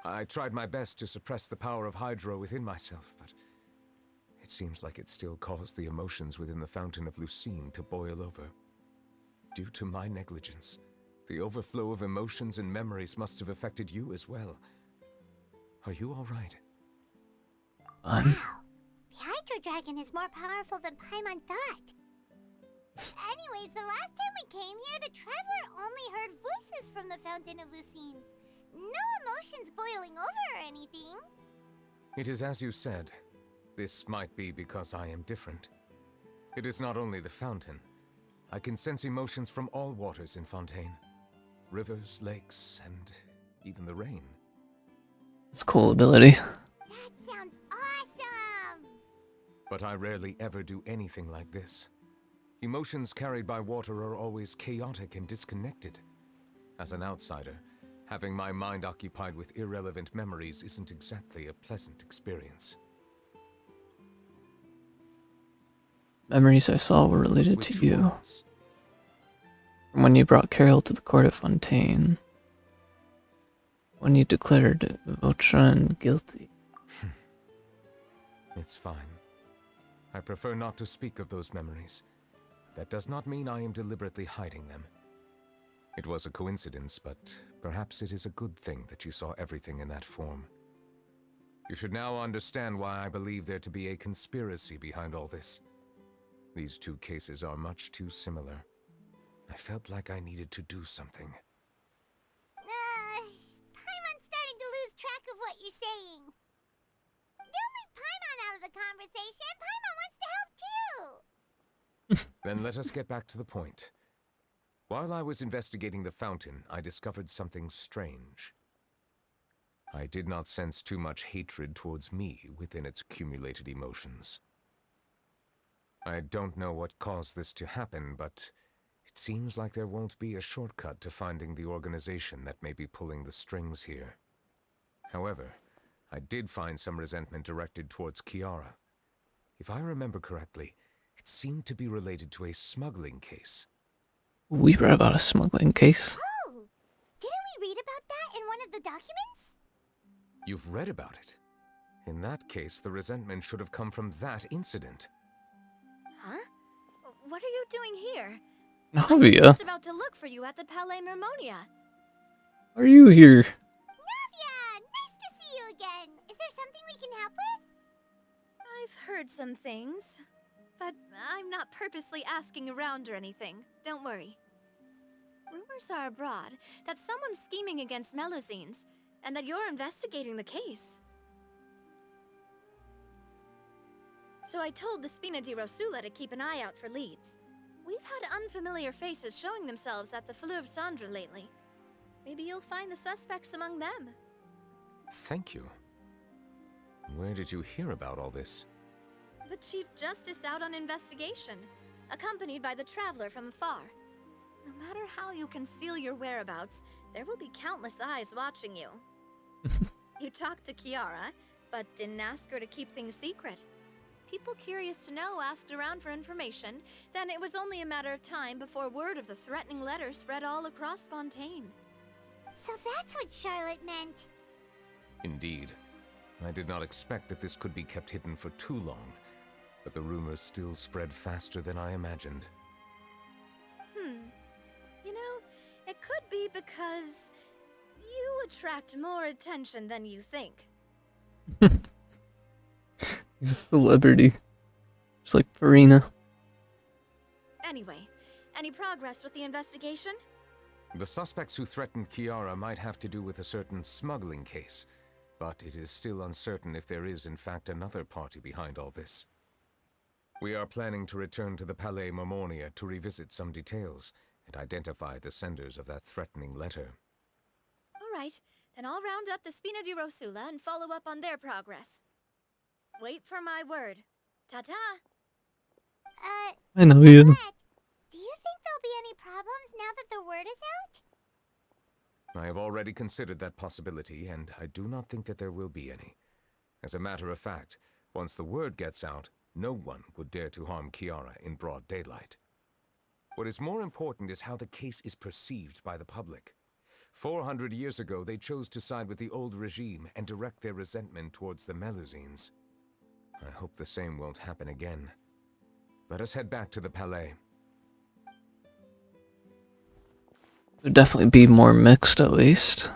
I tried my best to suppress the power of Hydro within myself, but it seems like it still caused the emotions within the Fountain of Lucine to boil over. Due to my negligence, the overflow of emotions and memories must have affected you as well. Are you all right? Wow! The Hydro Dragon is more powerful than Paimon thought. Anyways, the last time we came here, the Traveler only heard voices from the Fountain of Lucine. No emotions boiling over or anything. It is as you said. This might be because I am different. It is not only the fountain. I can sense emotions from all waters in Fontaine. Rivers, lakes, and even the rain. It's a cool ability. That sounds awesome! But I rarely ever do anything like this. Emotions carried by water are always chaotic and disconnected. As an outsider, having my mind occupied with irrelevant memories isn't exactly a pleasant experience. Memories I saw were related Which to you. ones? From when you brought Carol to the court of Fontaine. When you declared Vautrin guilty. It's fine. I prefer not to speak of those memories. That does not mean I am deliberately hiding them. It was a coincidence, but perhaps it is a good thing that you saw everything in that form. You should now understand why I believe there to be a conspiracy behind all this. These two cases are much too similar. I felt like I needed to do something. Paimon's starting to lose track of what you're saying. Don't leave Paimon out of the conversation. Paimon wants to help too. Then let us get back to the point. While I was investigating the fountain, I discovered something strange. I did not sense too much hatred towards me within its accumulated emotions. I don't know what caused this to happen, but it seems like there won't be a shortcut to finding the organization that may be pulling the strings here. However, I did find some resentment directed towards Kiara. If I remember correctly, it seemed to be related to a smuggling case. We read about a smuggling case. Oh! Didn't we read about that in one of the documents? You've read about it? In that case, the resentment should have come from that incident. Huh? What are you doing here? I was Navia, just about to look for you at the Palais Mermonia. are you here? Navia! Nice to see you again! Is there something we can help with? I've heard some things, but I'm not purposely asking around or anything. Don't worry. Rumors are abroad that someone's scheming against Melusines, and that you're investigating the case. So I told the Spina di Rosula to keep an eye out for leads. We've had unfamiliar faces showing themselves at the Fleuve Cendre lately. Maybe you'll find the suspects among them. Thank you. Where did you hear about all this? The Chief Justice out on investigation, accompanied by the Traveler from afar. No matter how you conceal your whereabouts, there will be countless eyes watching you. You talked to Kiara, but didn't ask her to keep things secret. People curious to know asked around for information, then it was only a matter of time before word of the threatening letter spread all across Fontaine. So that's what Charlotte meant. Indeed. I did not expect that this could be kept hidden for too long, but the rumors still spread faster than I imagined. You know, it could be because you attract more attention than you think. He's a celebrity. Just like Farina. Anyway, any progress with the investigation? The suspects who threatened Kiara might have to do with a certain smuggling case, but it is still uncertain if there is in fact another party behind all this. We are planning to return to the Palais Mermonia to revisit some details and identify the senders of that threatening letter. Alright, then I'll round up the Spina di Rosula and follow up on their progress. Wait for my word. Ta-ta! I know you. Do you think there'll be any problems now that the word is out? I have already considered that possibility, and I do not think that there will be any. As a matter of fact, once the word gets out, no one would dare to harm Kiara in broad daylight. What is more important is how the case is perceived by the public. 400 years ago, they chose to side with the old regime and direct their resentment towards the Melusines. I hope the same won't happen again. Let us head back to the Palais. There'd definitely be more mixed, at least.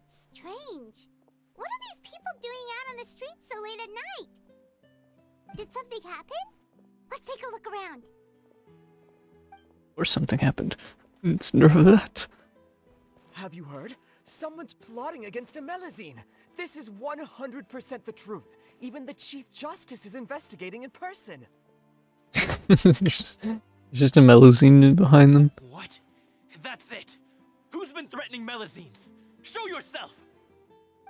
Strange. What are these people doing out on the streets so late at night? Did something happen? Let's take a look around. Or something happened. It's Neuvillette. Have you heard? Someone's plotting against a Melusine. This is 100% the truth. Even the Chief Justice is investigating in person. There's just a Melusine behind them. What? That's it! Who's been threatening Melusines? Show yourself!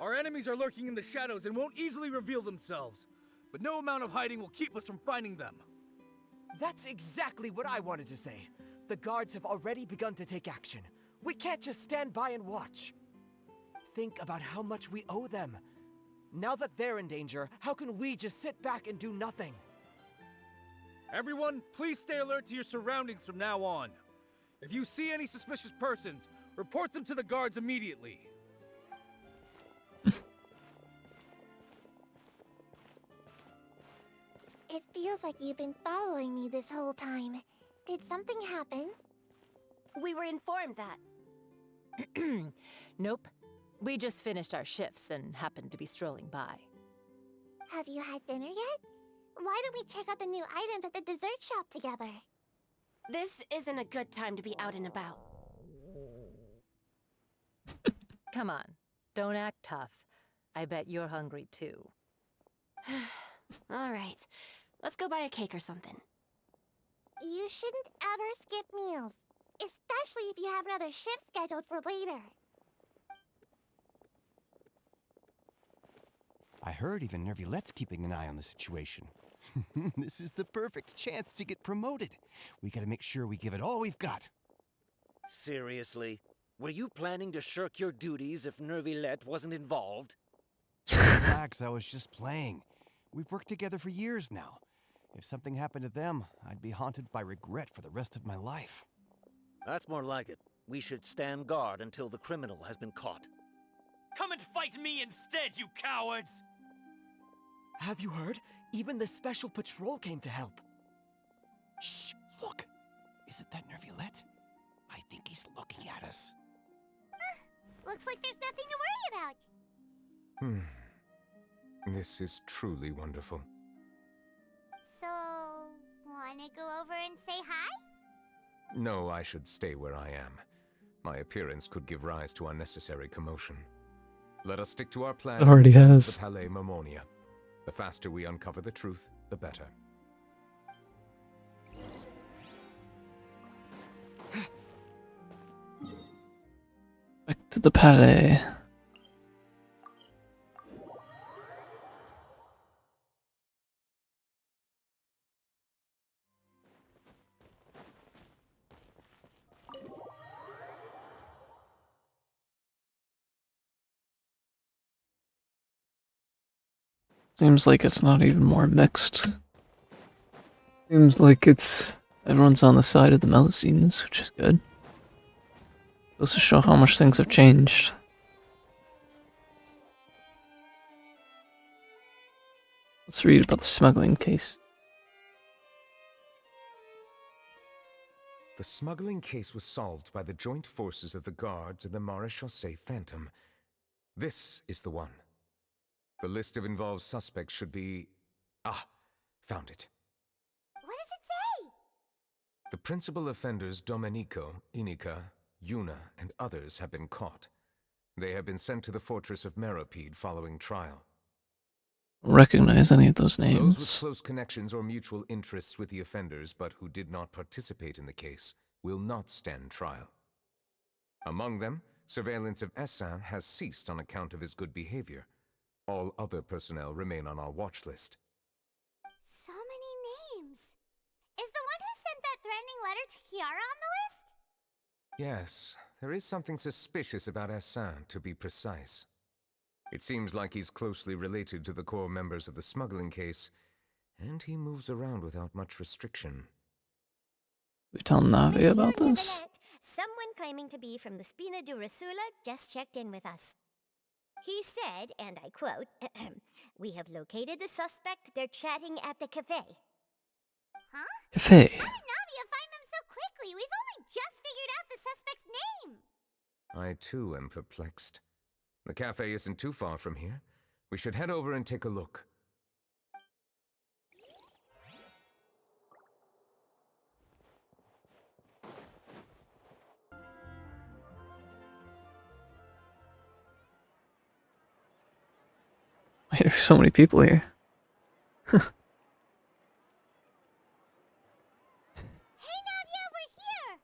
Our enemies are lurking in the shadows and won't easily reveal themselves. But no amount of hiding will keep us from finding them. That's exactly what I wanted to say. The guards have already begun to take action. We can't just stand by and watch. Think about how much we owe them. Now that they're in danger, how can we just sit back and do nothing? Everyone, please stay alert to your surroundings from now on. If you see any suspicious persons, report them to the guards immediately. It feels like you've been following me this whole time. Did something happen? We were informed that. Nope. We just finished our shifts and happened to be strolling by. Have you had dinner yet? Why don't we check out the new items at the dessert shop together? This isn't a good time to be out and about. Come on, don't act tough. I bet you're hungry too. All right. Let's go buy a cake or something. You shouldn't ever skip meals, especially if you have another shift scheduled for later. I heard even Neuvillette's keeping an eye on the situation. This is the perfect chance to get promoted. We gotta make sure we give it all we've got. Seriously? Were you planning to shirk your duties if Neuvillette wasn't involved? Relax, I was just playing. We've worked together for years now. If something happened to them, I'd be haunted by regret for the rest of my life. That's more like it. We should stand guard until the criminal has been caught. Come and fight me instead, you cowards! Have you heard? Even the special patrol came to help. Shh! Look! Isn't that Neuvillette? I think he's looking at us. Looks like there's nothing to worry about. This is truly wonderful. So, wanna go over and say hi? No, I should stay where I am. My appearance could give rise to unnecessary commotion. Let us stick to our plan. It already and return to has. the Palais Mermonia. The faster we uncover the truth, the better. Back to the Palais. Seems like it's not even more mixed. Seems like everyone's on the side of the Melusines, which is good. Goes to show how much things have changed. Let's read about the smuggling case. The smuggling case was solved by the joint forces of the guards and the Maréchaussée Phantom. This is the one. The list of involved suspects should be... Ah, found it. What does it say? The principal offenders Domenico, Inica, Yuna, and others have been caught. They have been sent to the fortress of Meropide following trial. Don't recognize any of those Those with names. close connections or mutual interests with the offenders but who did not participate in the case will not stand trial. Among them, surveillance of Essin has ceased on account of his good behavior. All other personnel remain on our watch list. So many names. Is the one who sent that threatening letter to Kiara on the list? Yes, there is something suspicious about Essin, to be precise. It seems like he's closely related to the core members of the smuggling case, and he moves around without much restriction. We tell Navi about this? Neuvillette, someone claiming to be from the Spina Durasula just checked in with us. He said, and I quote, "We have located the suspect. They're chatting at the cafe." Huh? Cafe. How did Navia find them so quickly? We've only just figured out the suspect's name. I too am perplexed. The cafe isn't too far from here. We should head over and take a look. Wait, there's so many people here. Hey Navia, we're here!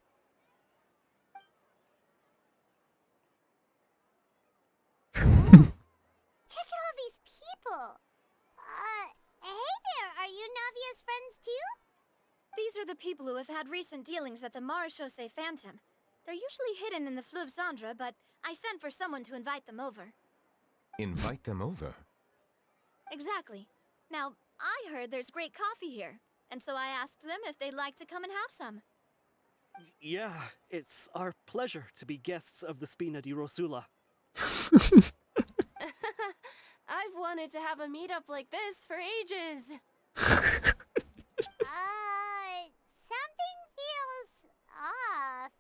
Check out all these people! Hey there, are you Navia's friends too? These are the people who have had recent dealings at the Maréchaussée Phantom. They're usually hidden in the Fleuve Cendre, but I sent for someone to invite them over. Invite them over? Exactly. Now, I heard there's great coffee here, and so I asked them if they'd like to come and have some. Yeah, it's our pleasure to be guests of the Spina di Rosula. I've wanted to have a meetup like this for ages. Something feels off.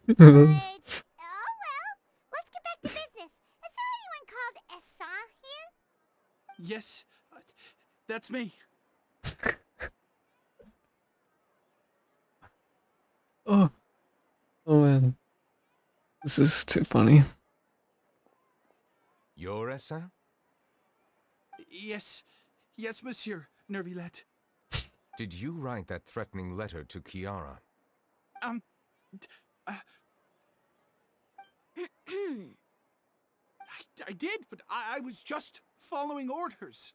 But, oh well, let's get back to business. Is there anyone called Essin here? Yes, that's me. Oh. Oh man. This is too funny. You're Essin? Yes, Yes, Monsieur Neuvillette. Did you write that threatening letter to Kiara? I did, but I was just following orders.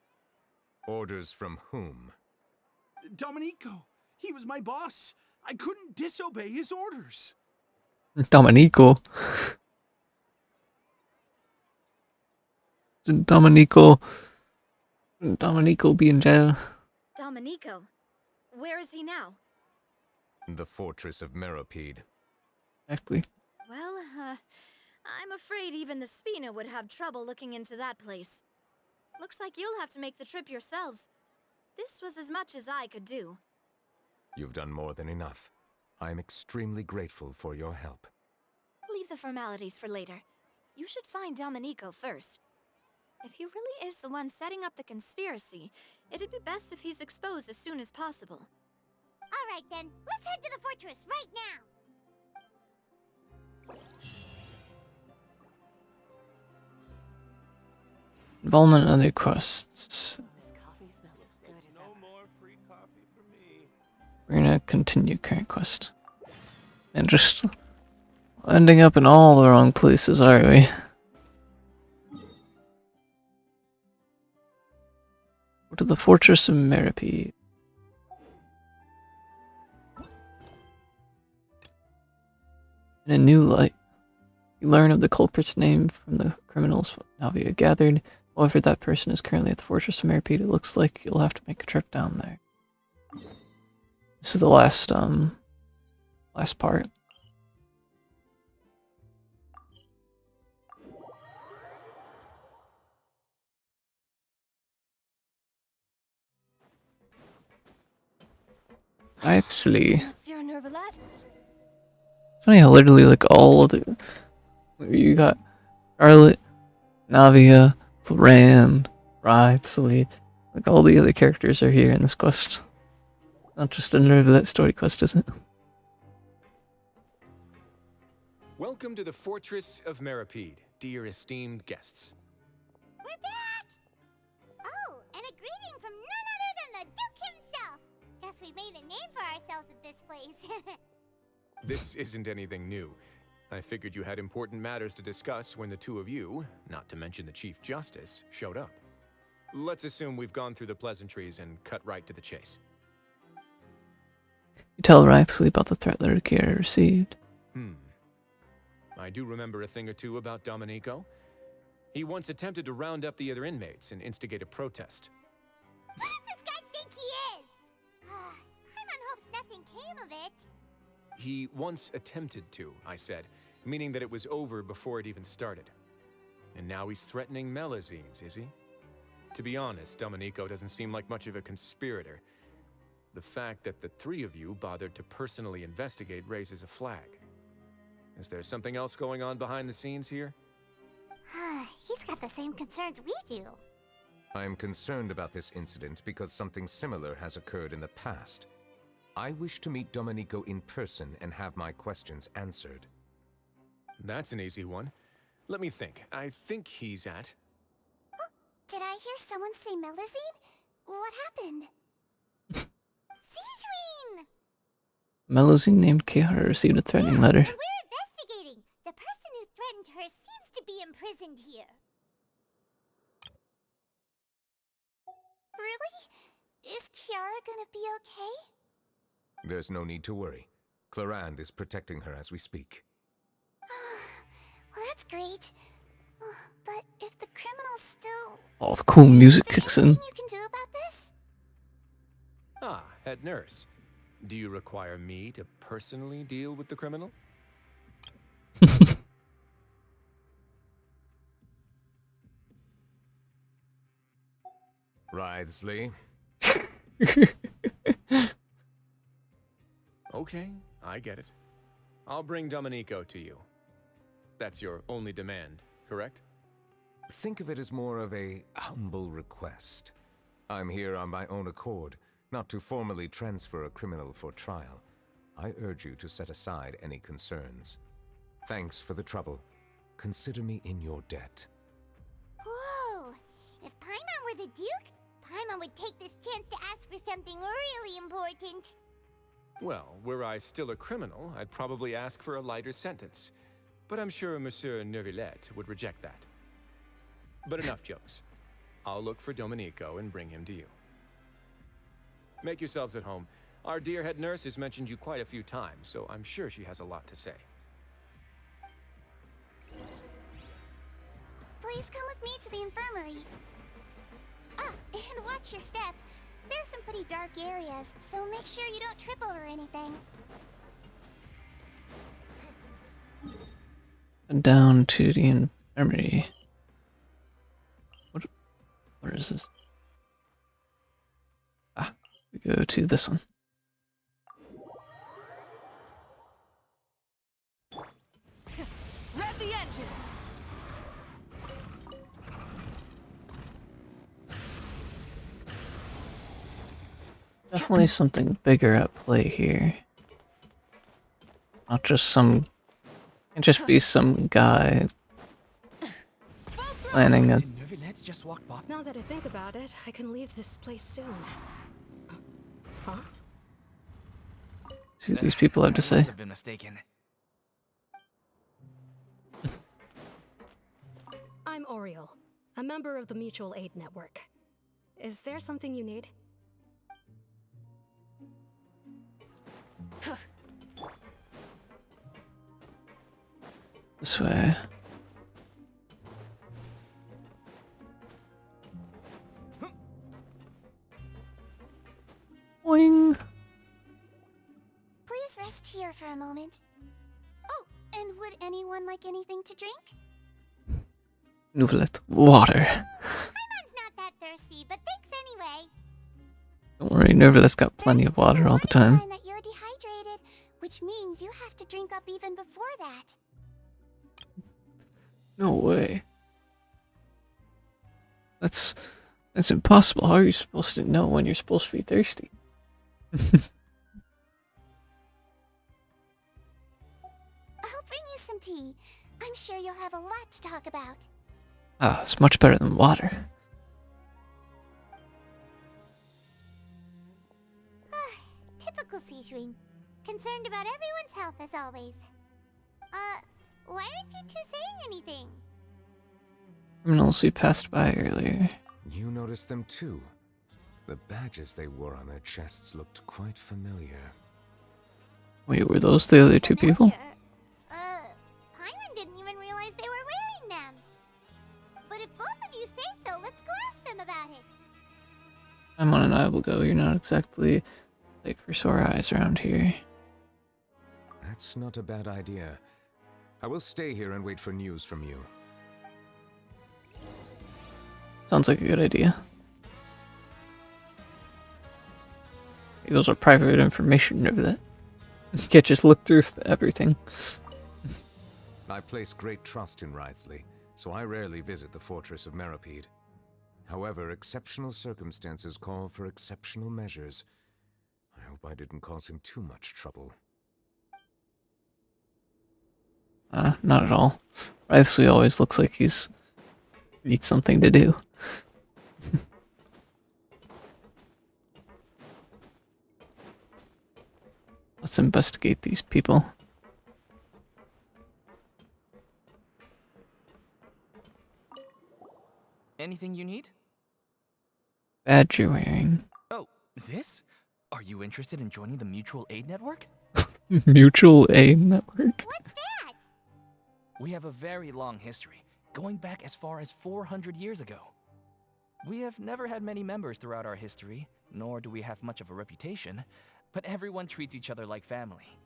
Orders from whom? Domenico. He was my boss. I couldn't disobey his orders. Domenico. Domenico be in jail. Domenico. Where is he now? The fortress of Meropide. Exactly. Well, I'm afraid even the Spina would have trouble looking into that place. Looks like you'll have to make the trip yourselves. This was as much as I could do. You've done more than enough. I am extremely grateful for your help. Leave the formalities for later. You should find Domenico first. If he really is the one setting up the conspiracy, it'd be best if he's exposed as soon as possible. All right then, let's head to the fortress right now. Involvement in other quests. We're gonna continue current quest. And just ending up in all the wrong places, aren't we? Go to the fortress of Meropide. In a new light, you learn of the culprit's name from the criminals Navia gathered. However, that person is currently at the fortress of Meropide. It looks like you'll have to make a trip down there. This is the last part. Actually, Monsieur Neuvillette? funny how literally like all the you got Charlotte, Navia, Loran, Wriothesley, like all the other characters are here in this quest. Not just a Neuvillette story quest, is it? Welcome to the Fortress of Meropide, dear esteemed guests. We're back! Oh, and a greeting from none other than the Duke himself! Guess we made a name for ourselves at this place. This isn't anything new. I figured you had important matters to discuss when the two of you, not to mention the Chief Justice, showed up. Let's assume we've gone through the pleasantries and cut right to the chase. You tell Wriothesley about the threat letter Kiara received. I do remember a thing or two about Domenico. He once attempted to round up the other inmates and instigate a protest. Who does this guy think he is? Paimon hopes nothing came of it. He once attempted to, I said, meaning that it was over before it even started. And now he's threatening Melazines, is he? To be honest, Domenico doesn't seem like much of a conspirator. The fact that the three of you bothered to personally investigate raises a flag. Is there something else going on behind the scenes here? He's got the same concerns we do. I am concerned about this incident because something similar has occurred in the past. I wish to meet Domenico in person and have my questions answered. That's an easy one. Let me think. I think he's at... Oh, did I hear someone say Melazine? What happened? Sigewin! Melazine named Kiara received a threatening letter. And we're investigating. The person who threatened her seems to be imprisoned here. Really? Is Kiara gonna be okay? There's no need to worry. Clarande is protecting her as we speak. Well, that's great. But if the criminal's still... All the cool music kicks in. You can do about this? Ah, head nurse. Do you require me to personally deal with the criminal? Wriothesley. Okay, I get it. I'll bring Domenico to you. That's your only demand, correct? Think of it as more of a humble request. I'm here on my own accord, not to formally transfer a criminal for trial. I urge you to set aside any concerns. Thanks for the trouble. Consider me in your debt. Whoa! If Paimon were the Duke, Paimon would take this chance to ask for something really important. Well, were I still a criminal, I'd probably ask for a lighter sentence. But I'm sure Monsieur Neuvillette would reject that. But enough jokes. I'll look for Domenico and bring him to you. Make yourselves at home. Our dear head nurse has mentioned you quite a few times, so I'm sure she has a lot to say. Please come with me to the infirmary. Ah, and watch your step. There's some pretty dark areas, so make sure you don't trip over anything. Down to the infirmary. What is this? Ah, we go to this one. Rev the engines! Definitely something bigger at play here. Not just some... Can't just be some guy planning a... Just walked by. Now that I think about it, I can leave this place soon. Huh? See what these people have to say. Must have been mistaken. I'm Oriole, a member of the Mutual Aid Network. Is there something you need? This way. Boing. Please rest here for a moment. Oh, and would anyone like anything to drink? Neuvillette. Water. Paimon's not that thirsty, but thanks anyway. Don't worry, Neuvillette's got plenty of water all the time. Sign that you're dehydrated, which means you have to drink up even before that. No way. That's impossible. How are you supposed to know when you're supposed to be thirsty? I'll bring you some tea. I'm sure you'll have a lot to talk about. Ah, it's much better than water. Typical Sejuin. Concerned about everyone's health as always. Why aren't you two saying anything? Criminals we passed by earlier. You noticed them too. The badges they wore on their chests looked quite familiar. Wait, were those the other two people? Paimon didn't even realize they were wearing them. But if both of you say so, let's go ask them about it. Paimon and I will go. You're not exactly late for sore eyes around here. That's not a bad idea. I will stay here and wait for news from you. Sounds like a good idea. Those are private information over that. You can't just look through everything. I place great trust in Wriothesley, so I rarely visit the fortress of Meripede. However, exceptional circumstances call for exceptional measures. I hope I didn't cause him too much trouble. Not at all. Wriothesley always looks like he's needs something to do. Let's investigate these people. Anything you need? Badge you're wearing. Oh, this? Are you interested in joining the Mutual Aid Network? Mutual Aid Network? What's that? We have a very long history, going back as far as 400 years ago. We have never had many members throughout our history, nor do we have much of a reputation, but everyone treats each other like family.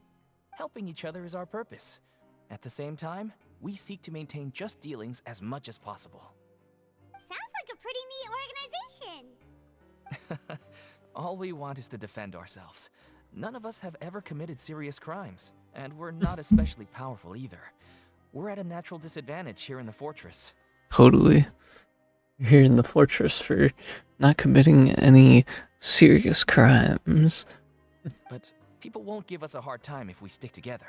Helping each other is our purpose. At the same time, we seek to maintain just dealings as much as possible. Sounds like a pretty neat organization. All we want is to defend ourselves. None of us have ever committed serious crimes, and we're not especially powerful either. We're at a natural disadvantage here in the fortress. Totally. You're here in the fortress for not committing any serious crimes. But people won't give us a hard time if we stick together.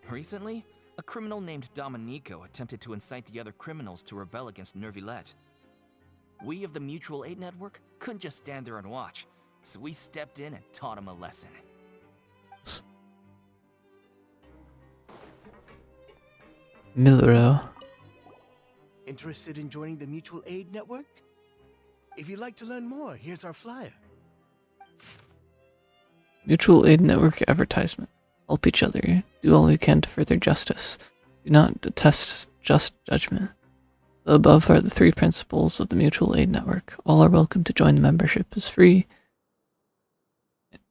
Recently, a criminal named Domenico attempted to incite the other criminals to rebel against Neuvillette. We of the Mutual Aid Network couldn't just stand there and watch, so we stepped in and taught him a lesson. Millero. Interested in joining the Mutual Aid Network? If you'd like to learn more, here's our flyer. Mutual Aid Network advertisement. Help each other. Do all you can to further justice. Do not detest just judgment. The above are the 3 principles of the Mutual Aid Network. All are welcome to join. The membership is free.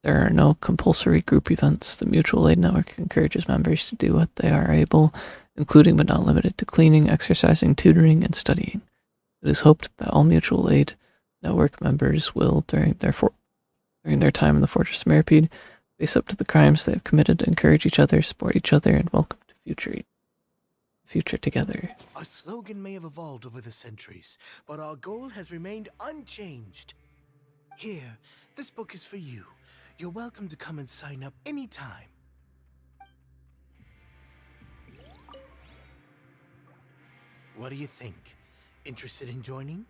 There are no compulsory group events. The Mutual Aid Network encourages members to do what they are able, including but not limited to cleaning, exercising, tutoring, and studying. It is hoped that all Mutual Aid Network members will, during their time in the Fortress of Meripede, face up to the crimes they have committed, encourage each other, support each other, and welcome to future together. Our slogan may have evolved over the centuries, but our goal has remained unchanged. Here, this book is for you. You're welcome to come and sign up anytime. What do you think? Interested in joining?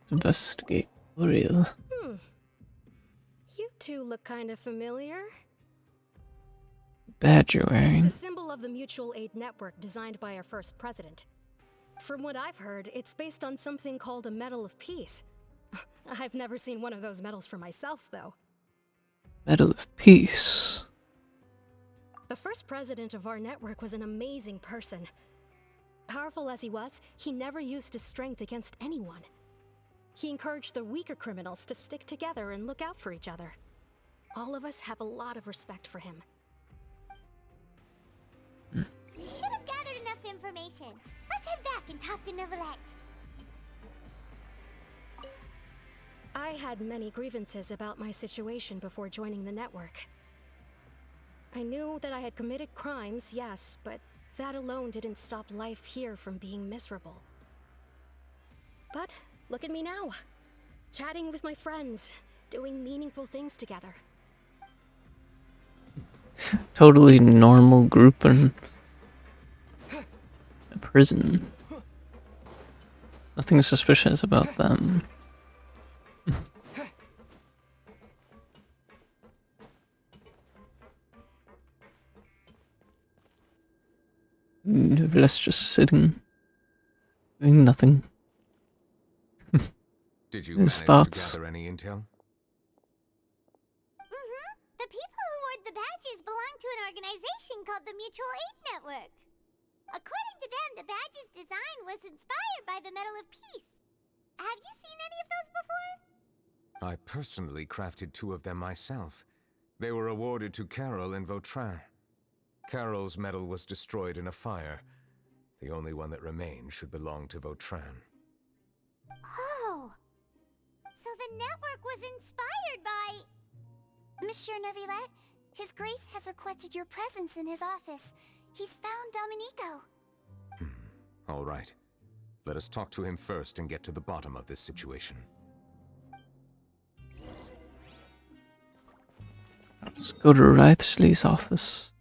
Let's investigate. Real. You two look kind of familiar. Badge you're wearing. It's the symbol of the Mutual Aid Network designed by our first president. From what I've heard, it's based on something called a Medal of Peace. I've never seen one of those medals for myself, though. Medal of Peace. The first president of our network was an amazing person. Powerful as he was, he never used his strength against anyone. He encouraged the weaker criminals to stick together and look out for each other. All of us have a lot of respect for him. We should have gathered enough information. Let's head back and talk to Neuvillette. I had many grievances about my situation before joining the network. I knew that I had committed crimes, yes, but that alone didn't stop life here from being miserable. But look at me now, chatting with my friends, doing meaningful things together. Totally normal group in a prison. Nothing suspicious about them. Neuvillettes just sitting, doing nothing. Did you His manage thoughts. to gather any intel? The people who wore the badges belong to an organization called the Mutual Aid Network. According to them, the badge's design was inspired by the Medal of Peace. Have you seen any of those before? I personally crafted 2 of them myself. They were awarded to Carol and Vautrin. Carol's medal was destroyed in a fire. The only one that remained should belong to Vautrin. Oh! So the network was inspired by... Monsieur Neuvillette, His Grace has requested your presence in his office. He's found Domenico. All right. Let us talk to him first and get to the bottom of this situation. Let's go to Wrightsley's office.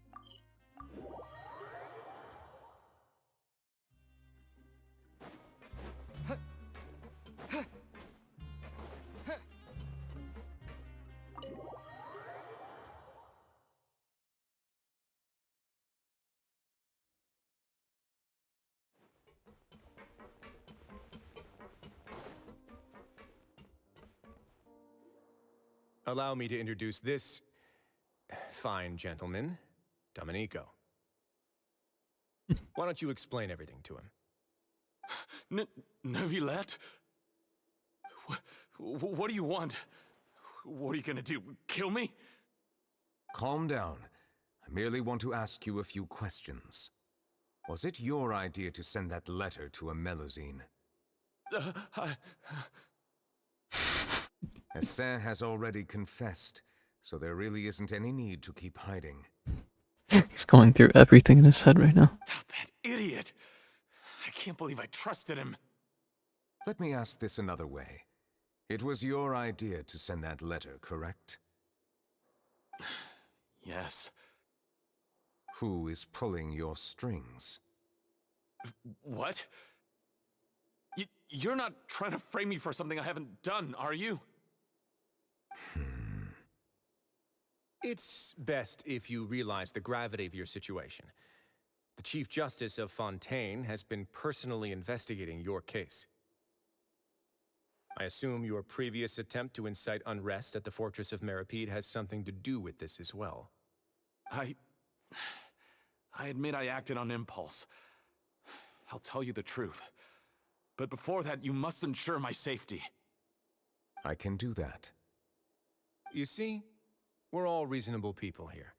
Allow me to introduce this fine gentleman, Domenico. Why don't you explain everything to him? Neuvillette? What do you want? What are you gonna do? Kill me? Calm down. I merely want to ask you a few questions. Was it your idea to send that letter to a Melusine? Hassan has already confessed, so there really isn't any need to keep hiding. He's going through everything in his head right now. That idiot! I can't believe I trusted him. Let me ask this another way. It was your idea to send that letter, correct? Yes. Who is pulling your strings? What? You're not trying to frame me for something I haven't done, are you? It's best if you realize the gravity of your situation. The Chief Justice of Fontaine has been personally investigating your case. I assume your previous attempt to incite unrest at the Fortress of Meripede has something to do with this as well. I admit I acted on impulse. I'll tell you the truth. But before that, you must ensure my safety. I can do that. You see, we're all reasonable people here.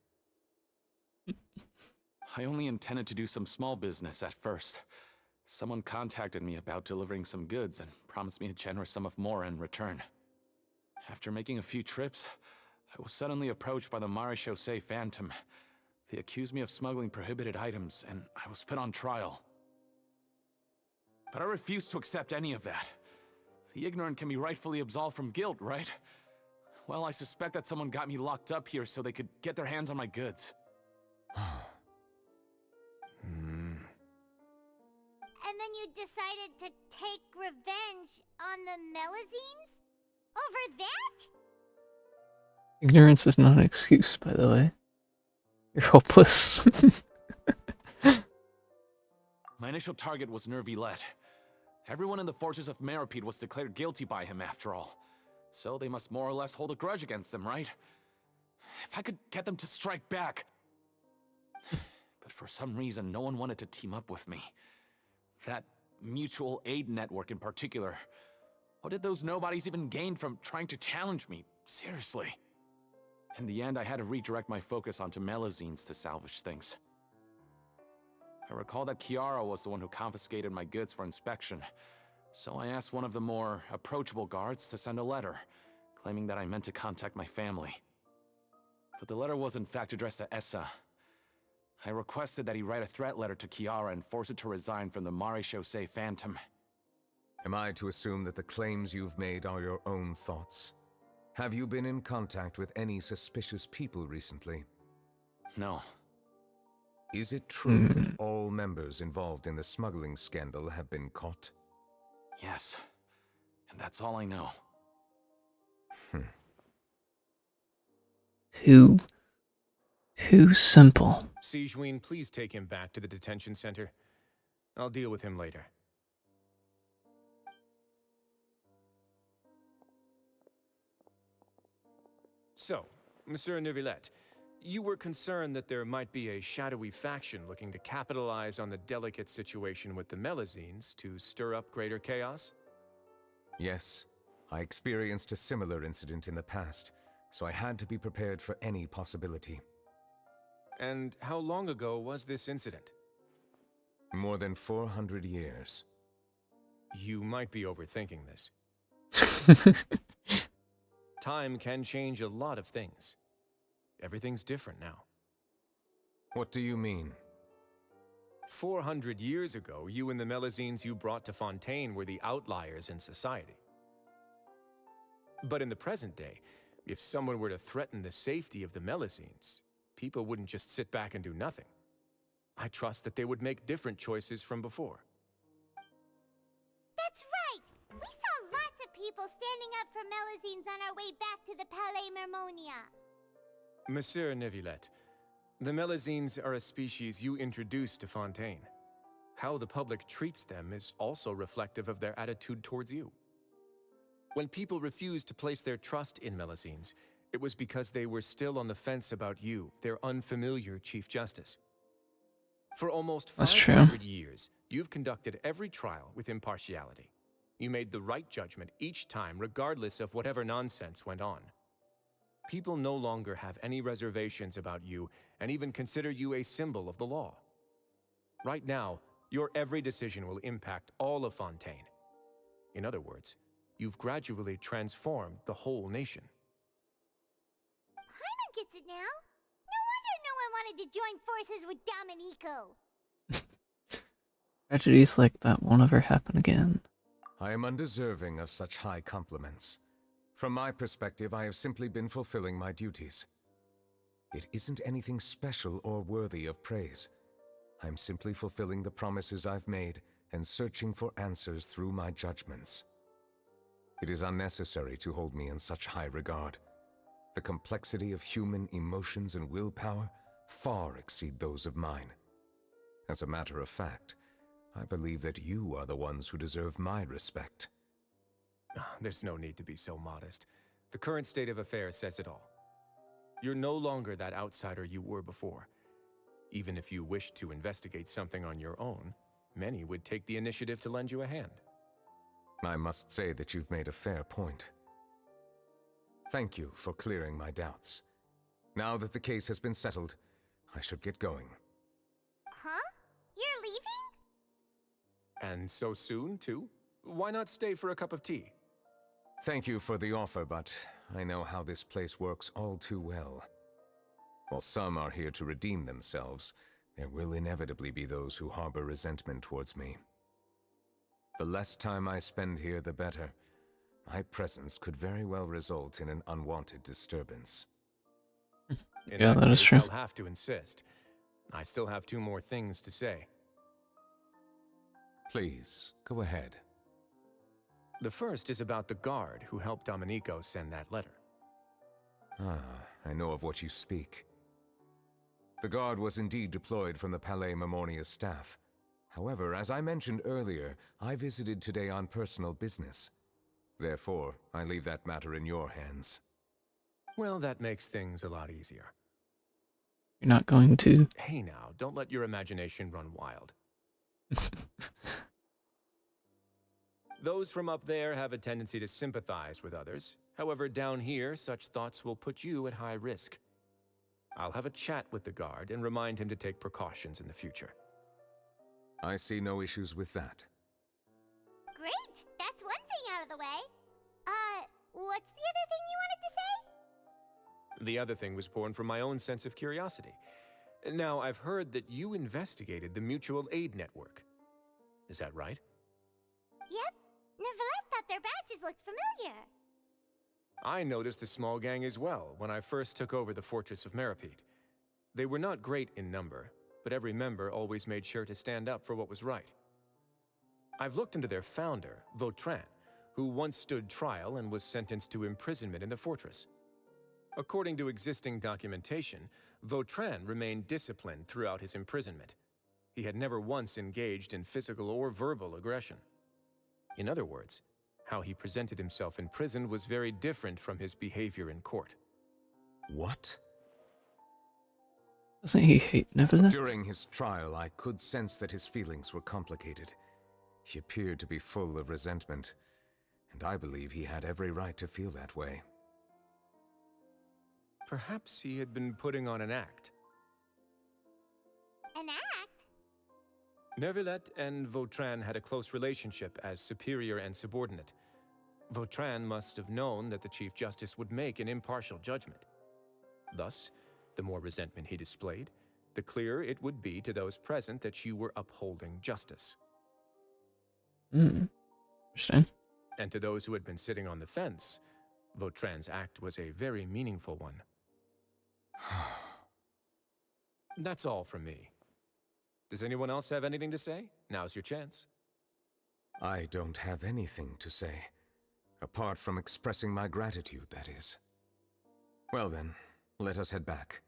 I only intended to do some small business at first. Someone contacted me about delivering some goods and promised me a generous sum of more in return. After making a few trips, I was suddenly approached by the Marechaussee Phantom. They accused me of smuggling prohibited items, and I was put on trial. But I refused to accept any of that. The ignorant can be rightfully absolved from guilt, right? Well, I suspect that someone got me locked up here so they could get their hands on my goods. And then you decided to take revenge on the Melazines? Over that? Ignorance is not an excuse, by the way. You're hopeless. My initial target was Neuvillette. Everyone in the Fortress of Meripede was declared guilty by him after all. So they must more or less hold a grudge against them, right? If I could get them to strike back. But for some reason, no one wanted to team up with me. That mutual aid network in particular. What did those nobodies even gain from trying to challenge me? Seriously. In the end, I had to redirect my focus onto Melazines to salvage things. I recall that Kiara was the one who confiscated my goods for inspection, so I asked one of the more approachable guards to send a letter, claiming that I meant to contact my family. But the letter was in fact addressed to Essa. I requested that he write a threat letter to Kiara and force her to resign from the Marechaussee Phantom. Am I to assume that the claims you've made are your own thoughts? Have you been in contact with any suspicious people recently? No. Is it true that all members involved in the smuggling scandal have been caught? Yes. And that's all I know. Too simple. Sigewinne, please take him back to the detention center. I'll deal with him later. So, Monsieur Neuvillette, you were concerned that there might be a shadowy faction looking to capitalize on the delicate situation with the Melazines to stir up greater chaos? Yes. I experienced a similar incident in the past, so I had to be prepared for any possibility. And how long ago was this incident? More than 400 years. You might be overthinking this. Time can change a lot of things. Everything's different now. What do you mean? 400 years ago, you and the Melazines you brought to Fontaine were the outliers in society. But in the present day, if someone were to threaten the safety of the Melazines, people wouldn't just sit back and do nothing. I trust that they would make different choices from before. That's right! We saw lots of people standing up for Melazines on our way back to the Palais Mermonia. Monsieur Neuvillette, the Melazines are a species you introduced to Fontaine. How the public treats them is also reflective of their attitude towards you. When people refused to place their trust in Melazines, it was because they were still on the fence about you, their unfamiliar Chief Justice. For almost 500 years, you've conducted every trial with impartiality. You made the right judgment each time, regardless of whatever nonsense went on. People no longer have any reservations about you and even consider you a symbol of the law. Right now, your every decision will impact all of Fontaine. In other words, you've gradually transformed the whole nation. Paimon gets it now. No wonder no one wanted to join forces with Domenico. Tragedies like that won't ever happen again. I am undeserving of such high compliments. From my perspective, I have simply been fulfilling my duties. It isn't anything special or worthy of praise. I'm simply fulfilling the promises I've made and searching for answers through my judgments. It is unnecessary to hold me in such high regard. The complexity of human emotions and willpower far exceed those of mine. As a matter of fact, I believe that you are the ones who deserve my respect. There's no need to be so modest. The current state of affairs says it all. You're no longer that outsider you were before. Even if you wished to investigate something on your own, many would take the initiative to lend you a hand. I must say that you've made a fair point. Thank you for clearing my doubts. Now that the case has been settled, I should get going. Huh? You're leaving? And so soon, too? Why not stay for a cup of tea? Thank you for the offer, but I know how this place works all too well. While some are here to redeem themselves, there will inevitably be those who harbor resentment towards me. The less time I spend here, the better. My presence could very well result in an unwanted disturbance. Yeah, that is true. I'll have to insist. I still have 2 more things to say. Please, go ahead. The first is about the guard who helped Domenico send that letter. I know of what you speak. The guard was indeed deployed from the Palais Memornia's staff. However, as I mentioned earlier, I visited today on personal business. Therefore, I leave that matter in your hands. Well, that makes things a lot easier. You're not going to... Hey now, don't let your imagination run wild. Those from up there have a tendency to sympathize with others. However, down here, such thoughts will put you at high risk. I'll have a chat with the guard and remind him to take precautions in the future. I see no issues with that. Great! That's one thing out of the way. What's the other thing you wanted to say? The other thing was born from my own sense of curiosity. Now, I've heard that you investigated the mutual aid network. Is that right? Yep. Neuvillette thought their badges looked familiar. I noticed the small gang as well when I first took over the fortress of Meripede. They were not great in number, but every member always made sure to stand up for what was right. I've looked into their founder, Vautrin, who once stood trial and was sentenced to imprisonment in the fortress. According to existing documentation, Vautrin remained disciplined throughout his imprisonment. He had never once engaged in physical or verbal aggression. In other words, how he presented himself in prison was very different from his behavior in court. What? Doesn't he hate Neuvillette? During his trial, I could sense that his feelings were complicated. He appeared to be full of resentment, and I believe he had every right to feel that way. Perhaps he had been putting on an act. An act? Neuvillette and Vautrin had a close relationship as superior and subordinate. Vautrin must have known that the Chief Justice would make an impartial judgment. Thus, the more resentment he displayed, the clearer it would be to those present that you were upholding justice. Interesting. And to those who had been sitting on the fence, Vautrin's act was a very meaningful one. That's all from me. Does anyone else have anything to say? Now's your chance. I don't have anything to say. Apart from expressing my gratitude, that is. Well then, let us head back.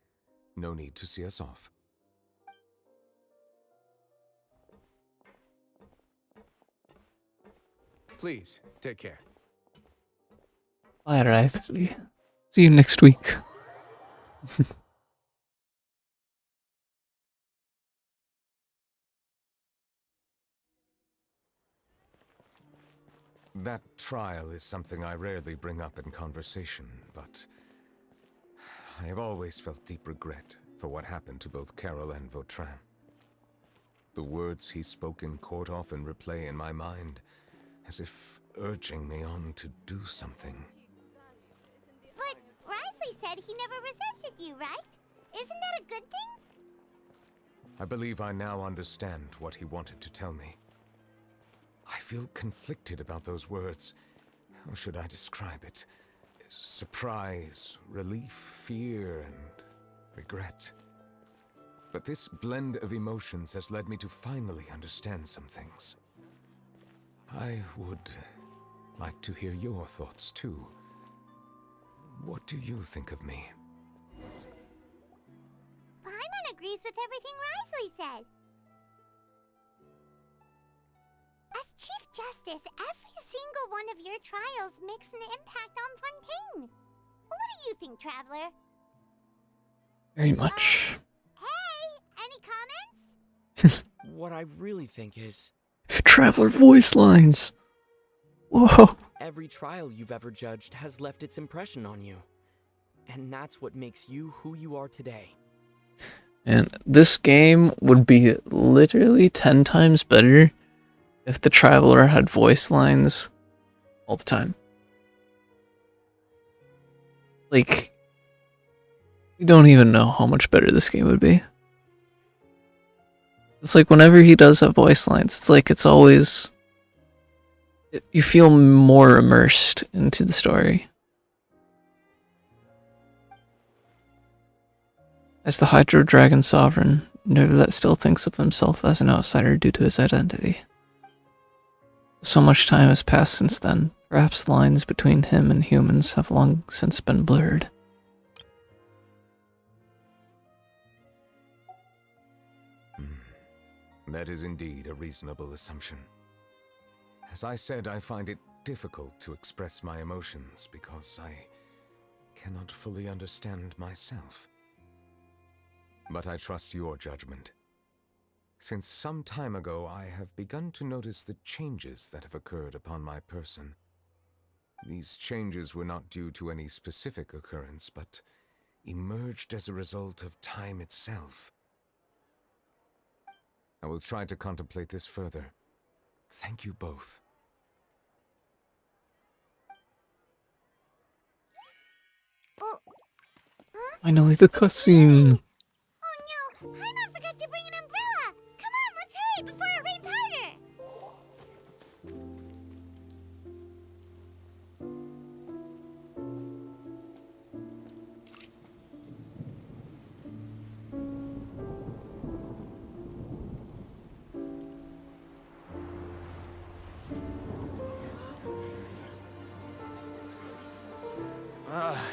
No need to see us off. Please, take care. Alright, see you next week. That trial is something I rarely bring up in conversation, but I have always felt deep regret for what happened to both Carol and Vautrin. The words he spoke in court often replay in my mind, as if urging me on to do something. But Risley said he never resented you, right? Isn't that a good thing? I believe I now understand what he wanted to tell me. I feel conflicted about those words. How should I describe it? Surprise, relief, fear, and regret. But this blend of emotions has led me to finally understand some things. I would like to hear your thoughts too. What do you think of me? Paimon agrees with everything Risley said. As Chief Justice, every single one of your trials makes an impact on Fontaine. What do you think, Traveler? Very much. Hey, any comments? What I really think is, Traveler voice lines. Whoa. every trial you've ever judged has left its impression on you. And that's what makes you who you are today. And this game would be literally 10 times better if the Traveler had voice lines all the time. Like, we don't even know how much better this game would be. It's like whenever he does have voice lines, it's like it's always... you feel more immersed into the story. As the Hydro Dragon Sovereign, Neuvillette still thinks of himself as an outsider due to his identity. So much time has passed since then, perhaps the lines between him and humans have long since been blurred. That is indeed a reasonable assumption. As I said, I find it difficult to express my emotions because I cannot fully understand myself. But I trust your judgment. Since some time ago, I have begun to notice the changes that have occurred upon my person. These changes were not due to any specific occurrence, but emerged as a result of time itself. I will try to contemplate this further. Thank you both. Finally, the cutscene! Oh no, Paimon forgot to bring an umbrella! Come on, let's hurry before it rains harder!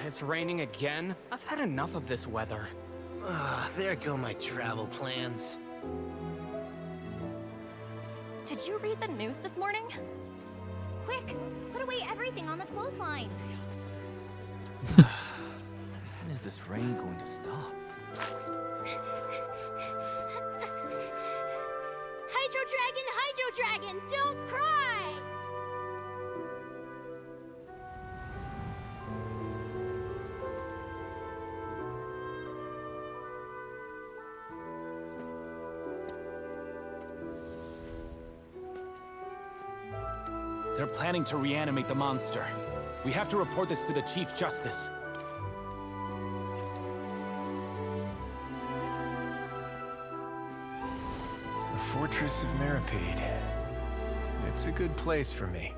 It's raining again? I've had enough of this weather. There go my travel plans. Did you read the news this morning? Quick, put away everything on the clothesline. When is this rain going to stop? Hydro Dragon, don't cry! They're planning to reanimate the monster. We have to report this to the Chief Justice. The Fortress of Meripede. It's a good place for me.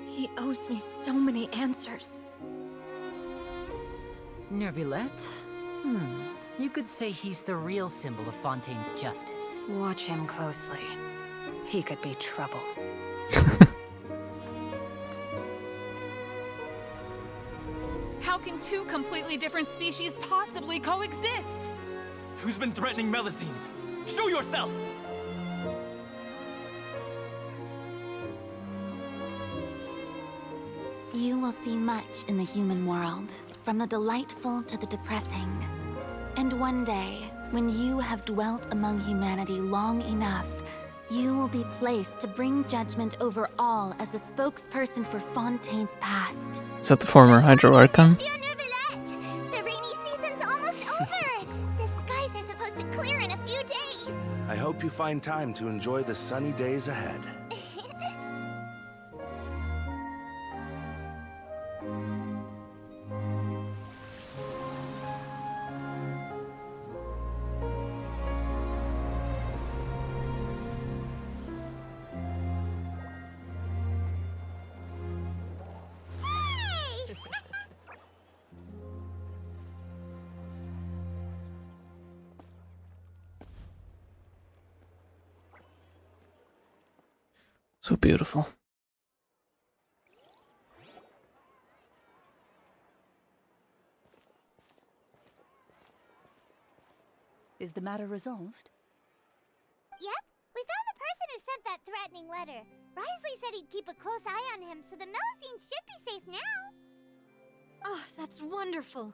He owes me so many answers. Neuvillette? You could say he's the real symbol of Fontaine's justice. Watch him closely. He could be trouble. How can two completely different species possibly coexist? Who's been threatening Melusines? Show yourself! You will see much in the human world, from the delightful to the depressing. And one day, when you have dwelt among humanity long enough, you will be placed to bring judgment over all as a spokesperson for Fontaine's past. Is that the former Hydro Archon? The rainy season's almost over! The skies are supposed to clear in a few days! I hope you find time to enjoy the sunny days ahead. So beautiful. Is the matter resolved? Yep, we found the person who sent that threatening letter. Risley said he'd keep a close eye on him, so the Melusines should be safe now. Oh, that's wonderful.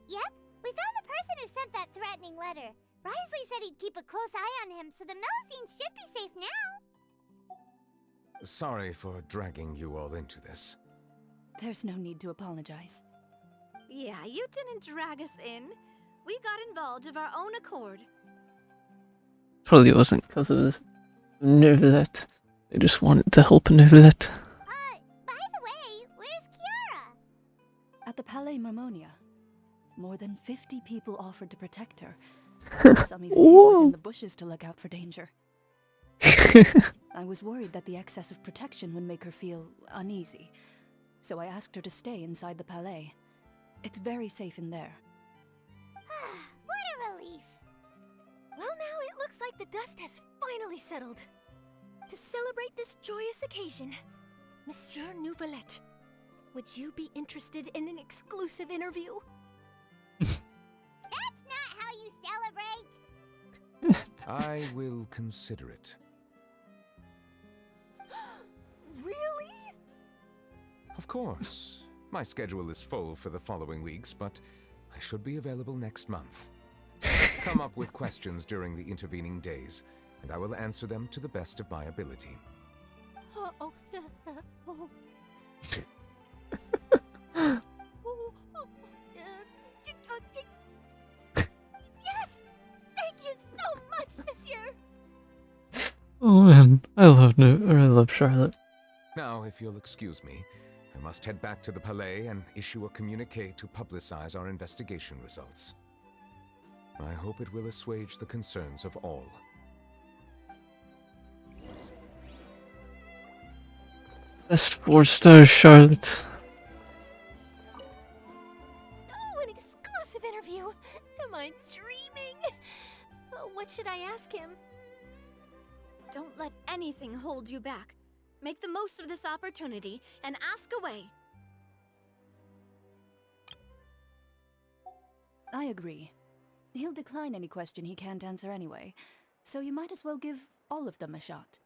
Yep, we found the person who sent that threatening letter. Risley said he'd keep a close eye on him, so the Melusines should be safe now. Sorry for dragging you all into this. There's no need to apologize. Yeah, you didn't drag us in. We got involved of our own accord. Probably wasn't because it was Neuvillette. They just wanted to help Neuvillette. By the way, where's Kiara? At the Palais Mermonia. More than 50 people offered to protect her. Some even hid within the bushes to look out for danger. I was worried that the excess of protection would make her feel uneasy, so I asked her to stay inside the Palais. It's very safe in there. What a relief. Well, now it looks like the dust has finally settled. To celebrate this joyous occasion, Monsieur Neuvillette, would you be interested in an exclusive interview? That's not how you celebrate. I will consider it. Really? Of course. My schedule is full for the following weeks, but I should be available next month. Come up with questions during the intervening days, and I will answer them to the best of my ability. Yes! Thank you so much, Monsieur! Oh man, I love Charlotte. Now, if you'll excuse me, I must head back to the Palais and issue a communique to publicize our investigation results. I hope it will assuage the concerns of all. Best 4 stars, Charlotte. Oh, an exclusive interview! Am I dreaming? What should I ask him? Don't let anything hold you back. Make the most of this opportunity and ask away. I agree. He'll decline any question he can't answer anyway, so you might as well give all of them a shot.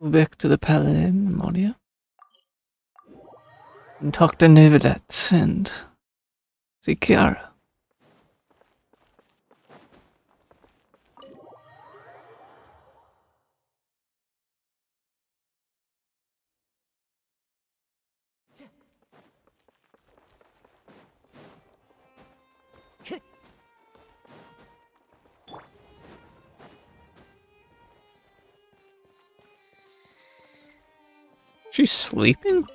Back to the Palais Mermonia. And talk to Neuvillette and see Kiara. She's sleeping?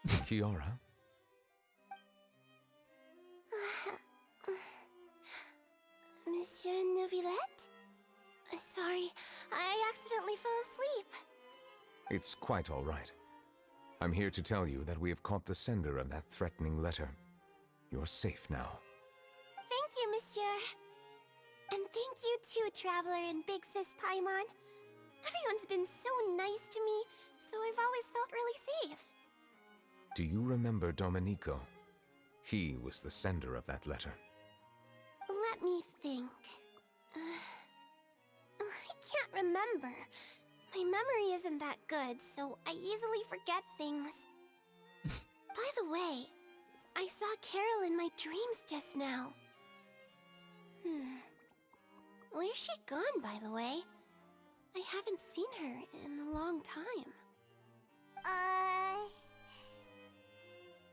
Kiara? Monsieur Neuvillette? Sorry, I accidentally fell asleep. It's quite all right. I'm here to tell you that we have caught the sender of that threatening letter. You're safe now. Thank you, Monsieur. And thank you too, Traveler and Big Sis Paimon. Everyone's been so nice to me, so I've always felt really safe. Do you remember Domenico? He was the sender of that letter. Let me think. I can't remember. My memory isn't that good, so I easily forget things. By the way, I saw Carol in my dreams just now. Where's she gone, by the way? I haven't seen her in a long time.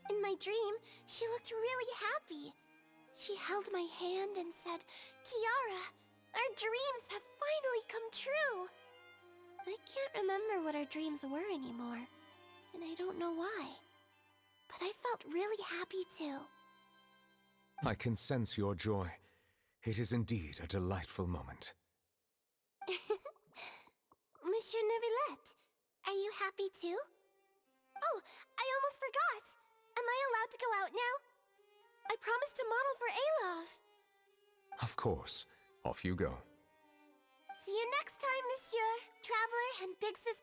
In my dream, she looked really happy. She held my hand and said, "Kiara, our dreams have finally come true." I can't remember what our dreams were anymore, and I don't know why. but I felt really happy too. I can sense your joy. It is indeed a delightful moment. Monsieur Neuvillette, are you happy too? Oh, I almost forgot! Am I allowed to go out now? I promised to model for Alov. Of course. Off you go. See you next time, Monsieur, Traveler, and Big Sis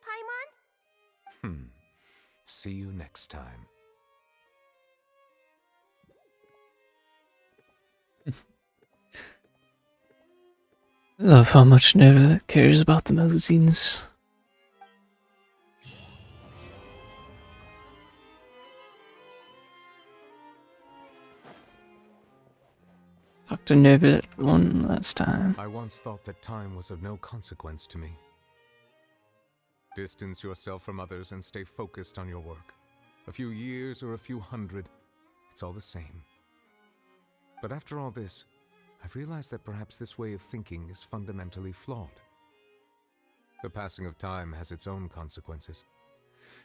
Paimon. See you next time. I love how much Neuvillette cares about the magazines. Talk to Neuvillette one last time. I once thought that time was of no consequence to me. Distance yourself from others and stay focused on your work. A few years or a few hundred, it's all the same. But after all this, I've realized that perhaps this way of thinking is fundamentally flawed. The passing of time has its own consequences.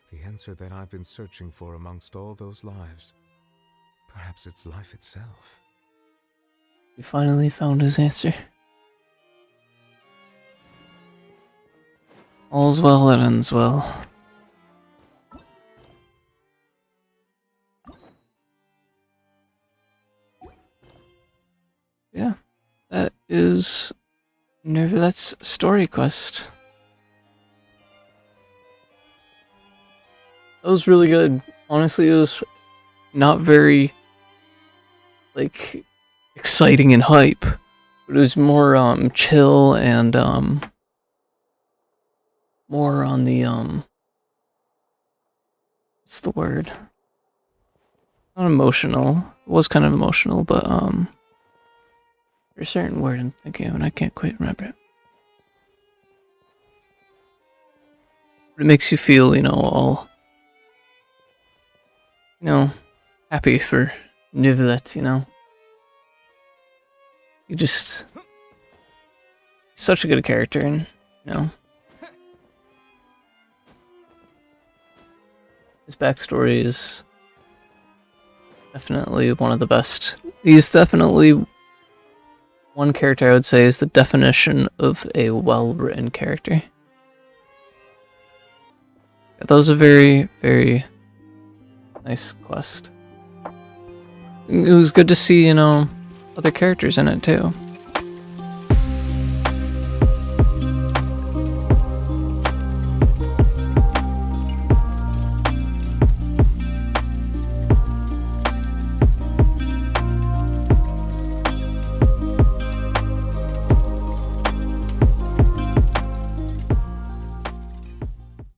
The answer that I've been searching for amongst all those lives, perhaps it's life itself. He finally found his answer. All's well that ends well. Yeah, that is Neuvillette's story quest. That was really good. Honestly, it was not very, like, exciting and hype, but it was more, chill and, more on the, what's the word? Not emotional. It was kind of emotional, but, there's a certain word I'm thinking of and I can't quite remember it. But it makes you feel, all, happy for Neuvillette, You just... such a good character, and, his backstory is definitely one of the best. He's definitely one character I would say is the definition of a well-written character. That was a very, very nice quest. It was good to see, other characters in it too.